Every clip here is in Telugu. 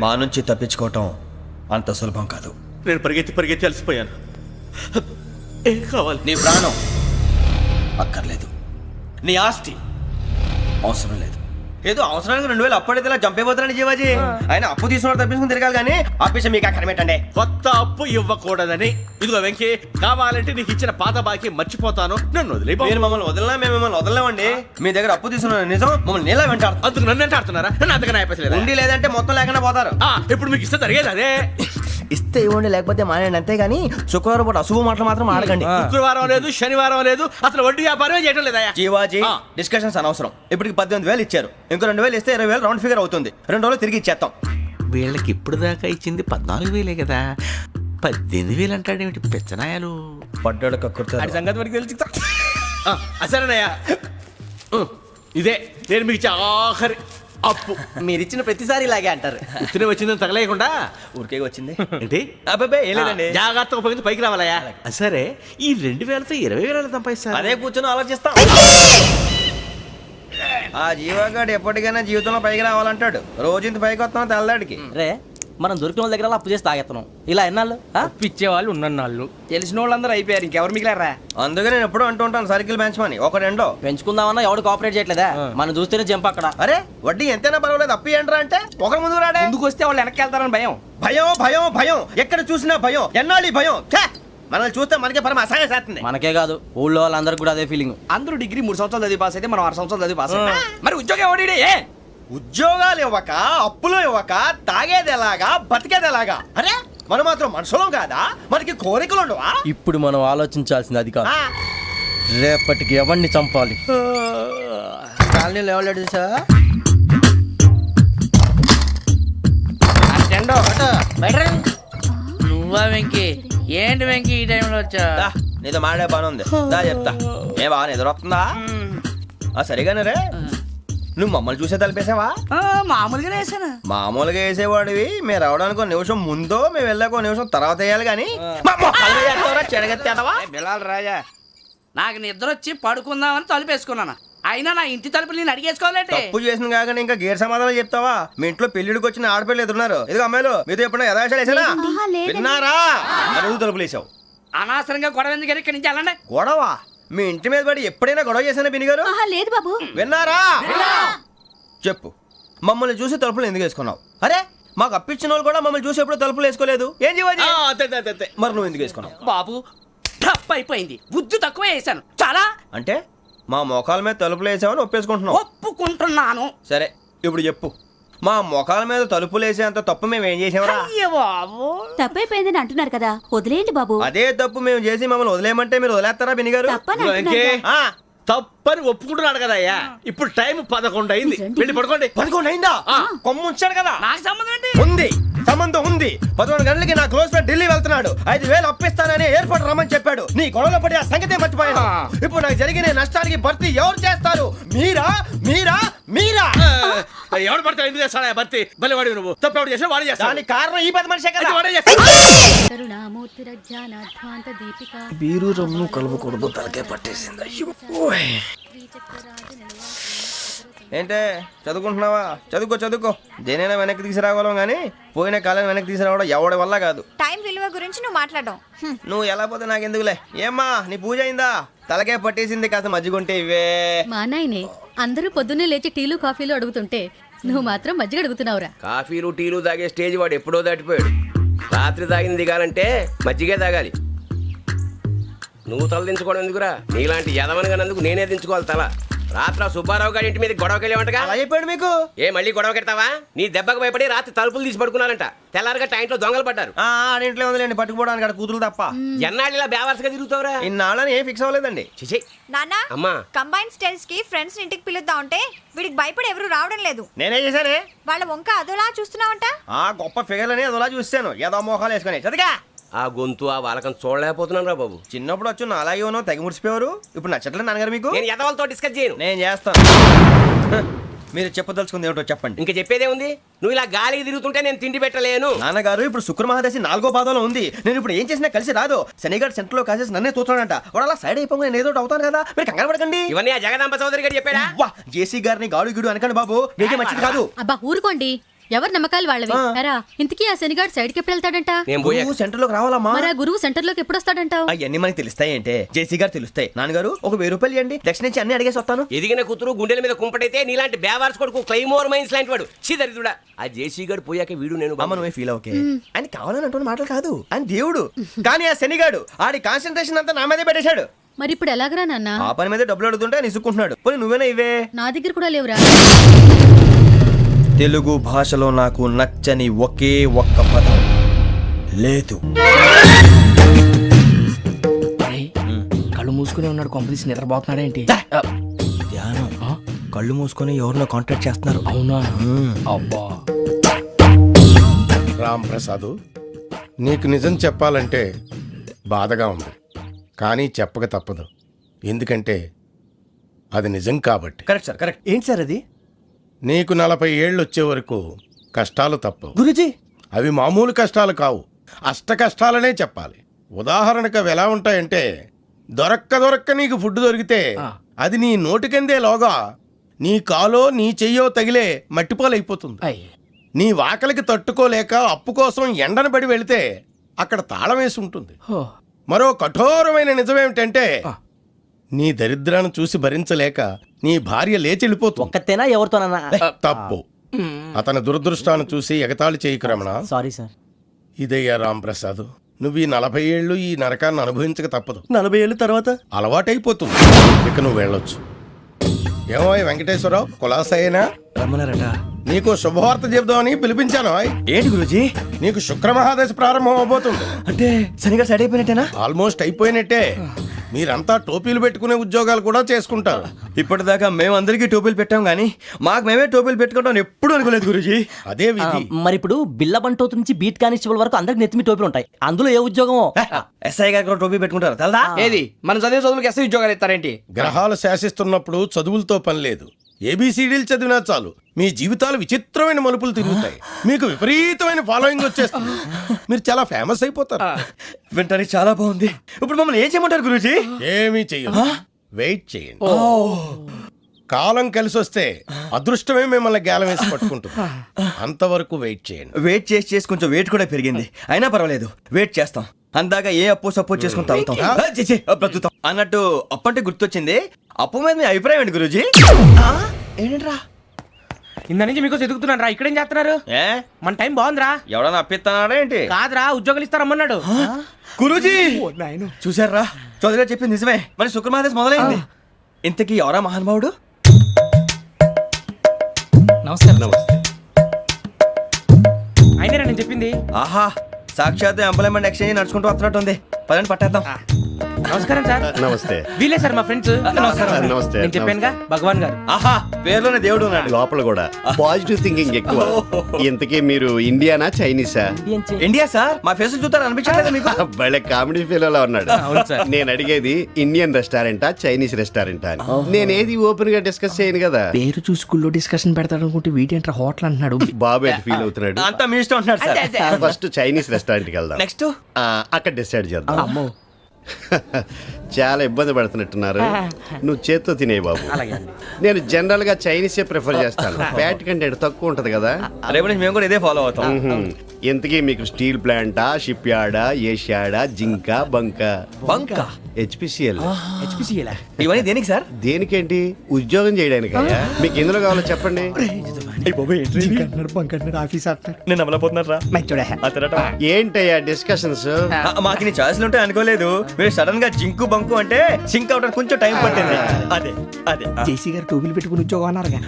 మా నుంచి తప్పించుకోవటం అంత సులభం కాదు. నేను పరిగెత్తి అలసిపోయాను. ఏం కావాలి? నీ ప్రాణం అక్కర్లేదు, నీ ఆస్తి అవసరం లేదు. ఏదో అవసరానికి 2000 అప్పటితే ఇలా చంపేపోతున్నాడు జీవాజీ. ఆయన అప్పు తీసుకున్నాడు తప్పించుకుని తిరగాలి కానీ ఆపేసి మీకు అక్కడ పెట్టండి. కొత్త అప్పు ఇవ్వకూడదని. ఇదిగో వెంకీ, కావాలంటే నీకు ఇచ్చిన పాత బాకీ మర్చిపోతాను, నన్ను వదిలే. మీరు మమ్మల్ని వదలనా? మేము మిమ్మల్ని వదలలేమండి. మీ దగ్గర అప్పు తీసుకున్న నిజం మమ్మల్ని నీలా వెంటాడు. అందుకు నన్ను ఎంత ఆడుతున్నారా? నన్ను అంతగా అయిపోలేదు. ఉండి లేదంటే మొత్తం లేకుండా పోతారు. ఇప్పుడు మీకు ఇస్తే జరిగేది అదే. ఇస్తే ఇవ్వండి, లేకపోతే మానేయండి, అంతేగాని శుక్రవారం పూట అశుభ మాటలు మాత్రం ఆడకండి. శుక్రవారం లేదు, శనివారం లేదు, అసలు వడ్డీ వ్యాపారమే చేయడం లేదా? జీవాజీ డిస్కషన్స్ అనవసరం. ఇప్పటికి 18,000 ఇచ్చారు, ఇంకో 2,000 ఇస్తే 20,000 రౌండ్ ఫిగర్ అవుతుంది. 2 రోజులు తిరిగి ఇచ్చేస్తాం. వీళ్ళకి ఇప్పుడు దాకా ఇచ్చింది 14,000 కదా, 18,000 అంటాడేమిటి పెచ్చనాయాలు? పడ్డాడు కక్కుర్తాడు. సంగతి వరకు తెలిసి అసలేనయ్యా, ఇదే నేను మీకు ఇచ్చే ఆఖరి అప్పు. మీరు ఇచ్చిన ప్రతిసారి ఇలాగే అంటారు. ఇతనే వచ్చిందని తగలేయకుండా ఊరికే వచ్చింది ఏంటి? అబ్బాయి ఏం లేదండి. జాగ్రత్తగా ఉపయోగించి పైకి రావాలయ్యా. సరే, ఈ 2,000తో 20,000 సంపాదిస్తారు. అదే కూర్చొని ఆలోచిస్తాం. ఆ జీవగాడు ఎప్పటికైనా జీవితంలో పైకి రావాలంటాడు. రోజు ఇంత పైకి వస్తాం తెల్లడికి. రే, మనం దొరికిన వాళ్ళ దగ్గర అప్పు చేసి తాగెత్తనం. ఇలా ఎన్నాళ్ళు పిచ్చేవాళ్ళు ఉన్నన్నాళ్ళు తెలిసిన వాళ్ళందరూ అయిపోయారు, ఇంకెవరు మిగిలారా? అందుకే నేను ఎప్పుడూ అంటూ ఉంటాను సర్కిల్ బెంచ్ మని. ఒక రెండో పెంచుకుందామన్నా ఎవడు కోఆపరేట్ చేయట్లేదా? మనం చూస్తేనే జంప్ అక్కడ. అరే వడ్డీ ఎంతైనా పర్వాలేదు, అప్పు ఏంట్రా అంటే ఒకరి ముందు రాడే. ముందుకు వస్తే వాళ్ళు వెనక్కి వెళ్తారని భయం. భయం భయం భయం, ఎక్కడ చూసినా భయం. ఎన్నాళ్ళు భయం? మనల్ని చూస్తే మనకే పరమ అసహాయం చేస్తుంది. మనకే కాదు, ఊళ్ళో వాళ్ళందరికీ కూడా అదే ఫీలింగ్. అందరూ డిగ్రీ 3 సంవత్సరాలు చదివి పాస్ అయితే మనం 6 సంవత్సరాలు చదివి పాస్ అయ్యాం. మరి ఉద్యోగం ఎవడి? ఉద్యోగాలు ఇవ్వక, అప్పులు ఇవ్వక, తాగేది ఎలాగా, బతికేది ఎలాగా? అరే మనం మాత్రం మనుషులం కాదా? మనకి కోరికలు ఉండవా? ఇప్పుడు మనం ఆలోచించాల్సింది అది కాదు, రేపటికి ఎవరిని చంపాలి. కాలనీలో ఎవరు సార్? నువ్వా వెంకీ? ఏంటి వెంకీ ఈ టైంలో వచ్చా? నీతో మాడే పని ఉంది, దా చెప్తా. ఏ బాగా నిద్రొస్తుందా? సరిగానే రే, నువ్వు మమ్మల్ని చూసే తలిపేసావా? మామూలుగానే వేసాను. మామూలుగా వేసేవాడివి. మేము రావడానికి 1 నిమిషం ముందో, మేము వెళ్ళాక 1 నిమిషం తర్వాత వేయాలి కానీ బిలాల్ రాజా, నాకు నిద్ర వచ్చి పడుకుందామని తలుపేసుకున్నాను. అయినా నా ఇంటి తలుపులు నేను అడిగేసుకోవాలంటే తప్పు చేసిన కాక ఇంకా గేర్ సమాధానం చెప్తావా? మీ ఇంట్లో పెళ్లిడికి వచ్చిన ఆడపిల్లలు ఎదురున్నారు. ఇదిగో అమ్మాయిలు, మీతో ఎప్పుడైనా యథాశాలు వేసానా? విన్నారా? అడుగు తలుపులు వేసావు. అనవసరంగా గొడవ ఎందుకు? ఇక్కడి నుంచి వెళ్ళండి. గొడవ? మీ ఇంటి మీద పడి ఎప్పుడైనా గొడవ చేశానా బిని గారు? లేదు బాబు. విన్నారా? చెప్పు, మమ్మల్ని చూసి తలుపులు ఎందుకు వేసుకున్నావు? అరే మాకు అప్పించిన వాళ్ళు కూడా మమ్మల్ని చూసి ఎప్పుడు తలుపులు వేసుకోలేదు. ఏం చేయాలి? మరి నువ్వు ఎందుకు వేసుకున్నావు? బాబు టప్ అయిపోయింది, బుద్ధి తక్కువ వేసాను చాలా. అంటే మా మోకాల మీద తలుపులు వేసామని ఒప్పేసుకుంటున్నావు? ఒప్పుకుంటున్నాను. సరే ఇప్పుడు చెప్పు, మా మొఖాల మీద తలుపులు వేసేంత తప్పు మేము ఏం చేసామరా? తప్పైపోయిందని అంటున్నారు కదా, వదిలేయండి బాబు. అదే తప్పు మేము చేసి మమ్మల్ని వదిలేయమంటే మీరు వదిలేస్తారా బిని గారు? తప్పని ఒప్పుకుంటున్నాడు కదా అయ్యా. ఇప్పుడు టైం 11 అయింది, వెళ్ళి పడుకోండి. 11 అయిందా? కొమ్ము ఉంచాడు కదా. నాకు సంబంధం ఏంటి? ఉంది, సంబంధం ఉంది. 11 గంటలకి నా క్లోజ్ ఫ్రెండ్ ఢిల్లీ వెళ్తున్నాడు. 5,000 అప్పిస్తానని ఎయిర్పోర్ట్ రమ్మని చెప్పాడు. నీ గొడవలో పడి ఆ సంగతే మర్చిపోయాను. ఇప్పుడు నాకు జరిగిన నష్టానికి భర్తీ ఎవరు చేస్తారు? మీరా మీరా మీరా? ఎవడు పడితే ఎందుకు చేస్తాడా భర్తీ? భలే వాడి నువ్వు. తప్పు ఎవడు చేసినా వాడే చేస్తాడు. దానికి కారణం ఈ 10 మనిషే కదా. బీరు రమ్ము కలుపుకూడదు, తలకే పట్టేసింది. ఏంటే చదువుకుంటున్నావా? చదువుకో చదువుకో. దేనైనా వెనక్కి తీసుకురావాలం కానీ పోయిన కాలం వెనక్కి తీసుకురావడం ఎవడి వల్ల కాదు. టైం విలువ గురించి నువ్వు మాట్లాడడం. నువ్వు ఎలా పోతే నాకెందుకులే. ఏమ్మా నీ పూజ అయిందా? తలకే పట్టేసింది, కాస్త మజ్జిగుంటే ఇవే. మా నాయనే అందరూ పొద్దున్నే లేచి టీలు కాఫీలు అడుగుతుంటే నువ్వు మాత్రం మజ్జిగ అడుగుతున్నావురా. కాఫీలు టీలు తాగే స్టేజ్ వాడు ఎప్పుడో దాటిపోయాడు. రాత్రి తాగింది దిగాలంటే మజ్జిగే తాగాలి. నువ్వు తల దించుకోవడం ఎందుకురా? నీలాంటి యదవనగానందుకు నేనే దించుకోవాలి తల. రాత్రి సుబ్బారావు గారి ఇంటి మీద గొడవకి వెళ్ళేవంటగా. అలా చెప్పాడు మీకు? ఏ మళ్ళీ గొడవ కెడతావా? నీ దెబ్బకు భయపడి రాత్రి తలుపులు తీసి పడుకున్నారంట. తెల్లారగా టైంట్లో దొంగలు పడ్డారు. ఇంట్లో ఉందిలేండి, పట్టుకుపోవడానికి అక్కడ కూతురు తప్ప. ఎన్నాళ్ళు ఇలా బేవర్స్గా తిరుగుతావురా? ఇన్నాళ్ళని ఏం ఫిక్స్ అవ్వలేదండి. చిచి నాన్న, అమ్మా, కంబైన్ స్టైల్స్ కి ఫ్రెండ్స్ ఇంటికి పిలుద్దాం అంటే వీడికి భయపడి ఎవరు రావడం లేదు. నేనే చేశానే? వాళ్ళ వంక అదోలా చూస్తున్నావంట. గొప్ప ఫిగర్లని అదోలా చూస్తాను, ఏదో మోహాలు వేసుకొని. చదిగా ఆ గొంతు ఆ వాలకం చూడలేకపోతున్నాను రా బాబు. చిన్నప్పుడు వచ్చి నా అలాగే ఉన్నావు, తెగ ముడిచిపోయారు. ఇప్పుడు నచ్చట్లేదు నాన్నగారు మీకు? నేను యదవలతో డిస్కస్ చేయను. నేను చేస్తాను. మీరు చెప్పదలుచుకుంది ఏమిటో చెప్పండి. ఇంకా చెప్పేదే ఉంది. నువ్వు ఇలా గాలికి తిరుగుతుంటే నేను తిండి పెట్టలేను. నాన్నగారు ఇప్పుడు శుక్ర మహాదశి 4వ పాదంలో ఉంది. నేను ఇప్పుడు ఏం చేసినా కలిసి రాదు. శనిగారు సెంటర్ లో కాసేసి నన్నే చూస్తాడంట. వాడు అలా సైడ్ అయిపోయి నేను ఏదో అవుతాను కదా, మీరు కంగారు పడకండి. ఇవన్నీ ఆ జగదాంబ చౌదరి గారు చెప్పాడా? జేసీ గారిని గాడు గిడు అనకండి బాబు, మీకే మంచిది కాదు. అబ్బా ఊరుకోండి. ఎవరి నమ్మకాలు వాళ్ళవి ఎరా ఇంతకీ ఆ శనిగాడు సైడ్ కి ఎప్పుడు వెళ్తాడంట నేను పోయా నువ్వు సెంటర్ లోకి రావాలమ్మా. మరి ఆ గురువు సెంటర్ లోకి ఎప్పుడు వస్తాడంటావు అవన్నీ మనకి తెలుస్తాయి అంటే జేసీ గారు తెలుస్తాయి. నాన్నగారు ఒక 1000 రూపాయలు ఇవ్వండి, దక్షిణ నుంచి అన్ని అడిగేసి వస్తాను. ఎదిగిన కూతురు గుండెల మీద కుంపటైతే నీలాంటి బేవార్స్ కొడుకు క్లైమోర్ మైన్స్ లాంటి వాడు చీదరిదుడా. ఆ జేసీ గారు పోయాక వీడు నేను అమ్మ నువ్వే ఫీల్ ఓకే. ఆయన కావాలని అంటున్న మాటలు కాదు, ఆయన దేవుడు. కానీ ఆ శనిగాడు ఆడి కాన్సన్ట్రేషన్ అంతా నా మీదే పెట్టేశాడు. మరి ఇప్పుడు ఎలాగరా నాన్న ఆ పని మీద డబ్బులు అడుగుతుంటే ఆయన ఇసుక్కుంటున్నాడు. పోనీ నువ్వేనా ఇవే. నా దగ్గర కూడా లేవురా తెలుగు భాషలో నాకు నచ్చని ఒకే ఒక్క పదం లేదు. కళ్ళు మూసుకునే ఉన్నాడు, కొంపదీసి నిద్రపోతున్నాడేంటి? ధ్యానం. కళ్ళు మూసుకొని ఎవరినో కాంటాక్ట్ చేస్తున్నారు. అవునా? అబ్బా. రామ్ ప్రసాద్, నీకు నిజం చెప్పాలంటే బాధగా ఉంది, కానీ చెప్పక తప్పదు. ఎందుకంటే అది నిజం కాబట్టి. Correct sir, correct. ఏంటి సార్ అది? నీకు 40 ఏళ్ళు వచ్చే వరకు కష్టాలు తప్పవు. గురుజీ అవి మామూలు కష్టాలు కావు, అష్ట కష్టాలనే చెప్పాలి. ఉదాహరణకు అవి ఎలా ఉంటాయంటే, దొరక్క నీకు ఫుడ్ దొరికితే అది నీ నోటికెందే లోగా నీ కాలో నీ చెయ్యో తగిలే మట్టిపాలైపోతుంది. నీ వాకలికి తట్టుకోలేక అప్పు కోసం ఎండను పడి వెళితే అక్కడ తాళం వేసి ఉంటుంది. మరో కఠోరమైన నిజమేమిటంటే, నీ దరిద్రాన్ని చూసి భరించలేక నీ భార్య లేచి వెళ్ళిపోతుంది. ఒక్కతేనా ఎవరితోనన్నా? తప్పు. అతని దురదృష్టాన్ని చూసి ఎగతాళి చేయకు రమణ. Sorry sir. ఇదయ్యా రాంప్రసాద్, నువ్వు ఈ 40 ఏళ్ళు ఈ నరకాన్ని అనుభవించక తప్పదు. 40 ఏళ్ళ తర్వాత అలవాటైపోతుంది. ఇక నువ్వు వెళ్ళొచ్చు. ఏమో వెంకటేశ్వరరావు, కులాసైనా రమ్మన్నారట. నీకు శుభవార్త చెబుదామని పిలిపించాను. ఏంటి గురుజీ? నీకు శుక్రమహాదశ ప్రారంభం అవబోతుంది. అంటే శనిగా సెట్ అయిపోయినట్టేనా? ఆల్మోస్ట్ అయిపోయినట్టే. మీరంతా టోపీలు పెట్టుకునే ఉద్యోగాలు కూడా చేసుకుంటారు. ఇప్పటిదాకా మేమందరికీ టోపీలు పెట్టాం కానీ మాకు మేమే టోపీలు పెట్టుకుంటాం ఎప్పుడు అనుకోలేదు గురుజీ. అదే విధి. మరి ఇప్పుడు బిల్ల బంటోతు నుంచి బీట్ కానిస్టేబుల్ వరకు అందరికి నెత్తిమి టోపీలు ఉంటాయి. అందులో ఏ ఉద్యోగం? ఎస్ఐ గారు కూడా టోపీ పెట్టుకుంటారు తెలదా? ఏది మన చదివే చదువులకు ఎస్ఐ ఉద్యోగాలు ఇస్తారేంటి? గ్రహాలు శాసిస్తున్నప్పుడు చదువులతో పని లేదు. ఏబిసిడీలు చదివినా చాలు మీ జీవితాలు విచిత్రమైన మలుపులు తిరుగుతాయి. మీకు విపరీతమైన ఫాలోయింగ్ వచ్చేస్తుంది. మీరు చాలా ఫేమస్ అయిపోతారు. వింటానికి చాలా బాగుంది. ఇప్పుడు మమ్మల్ని ఏం చేయమంటారు గురుజీ? ఏమీ చెయ్యదు, వెయిట్ చేయండి. కాలం కలిసి వస్తే అదృష్టమే మిమ్మల్ని గేలం వేసి పట్టుకుంటుంది. అంతవరకు వెయిట్ చేయండి. వెయిట్ చేసి కొంచెం వెయిట్ కూడా పెరిగింది. అయినా పర్వాలేదు, వెయిట్ చేస్తాం. అందాక ఏ అప్పు సపోర్ట్ చేసుకుని తాగుతాం, బ్రతుకుతాం అన్నట్టు. అప్పు అంటే గుర్తొచ్చింది, అప్పు మీద మీ అభిప్రాయం ఏంటి గురూజీ? ఏంటరా ఇంత నుంచి మీకు ఎదుగుతున్నాను రా. ఇక్కడేం చేస్తున్నారు? ఏ మన టైం బాగుందిరా. ఎవడన్నా అప్పిస్తున్నాడా ఏంటి? కాదురా, ఉద్యోగాలు ఇస్తారమ్మన్నాడు. గురూజీ చూసారా, చౌదరిగా చెప్పింది నిజమే. మరి శుక్రమహాదేశ్ మొదలైంది. ఇంతకీ ఎవరా మహానుభావుడు? నమస్కారం. అయినా నేను చెప్పింది. ఆహా, సాక్షాత్ ఎంప్లాయ్మెంట్ ఎక్స్చేంజ్ నడుచుకుంటూ వస్తున్నట్టు ఉంది. పదండి పట్టేద్దాం. నమస్కారం సార్. నమస్తే. వీలే సార్ మా ఫ్రెండ్స్. నమస్తే. నేను చెప్పానుగా భగవాన్ గారు. ఆహా, పేర్లోనే దేవుడు ఉన్నాడు. లోపల కూడా పాజిటివ్ థింకింగ్ ఎక్కువ. ఇంతకీ మీరు ఇండియానా చైనీసా? India sir. మా ఫేస్ చూస్తారు అనిపించలేదు మీకు? భలే కామెడీ ఫీల్ అలా ఉన్నాడు. నేను అడిగేది ఇండియన్ రెస్టారెంటా చైనీస్ రెస్టారెంటా అని. నేనేది ఓపెన్ గా డిస్కస్ చేయను కదా. పేరు చూసి స్కూల్లో డిస్కషన్ పెడతాడు అనుకుంటే వీటేంట్రా హోటల్ అంటున్నాడు. బాబు ఎట్ ఫీల్ అవుతున్నాడు. అంతా మీ ఇష్టం ఉంటున్నాడు సార్. ఫస్ట్ చైనీస్ రెస్టారెంట్ కి వెళ్దాం. నెక్స్ట్ అక్కడ డిసైడ్ చేద్దాం. చాలా ఇబ్బంది పడుతున్నట్టున్నారు. నువ్వు చేత్తో తినే బాబు. నేను జనరల్ గా చైనీసే ప్రిఫర్ చేస్తాను. ఫ్యాట్ కంటెంట్ తక్కువ ఉంటది కదా. రేపు నుంచి మేము కూడా ఇదే ఫాలో అవుతాం. ఇంతకీ మీకు స్టీల్ ప్లాంటా, షిప్ యార్డా, ఏషియాడా, జింక, బంక? బంక, హెచ్పిసిఎల్. ఇవన్నీ దేనికి సార్? దేనికేంటి? ఉద్యోగం చేయడానికి. మీకు ఎందులో కావాలో చెప్పండి. నేను అమలపోతున్నారా? ఏంటయ్యా డిస్కషన్స్? మాకు నీ ఛాయిస్లు ఉంటాయి అనుకోలేదు. మీరు సడన్ గా జింకు బంకు అంటే సింక్ అవడానికి కొంచెం టైం పట్టింది. అదే అదే జేసీ గారు టోపీలు పెట్టుకుని ఉద్యోగం అన్నారుగా.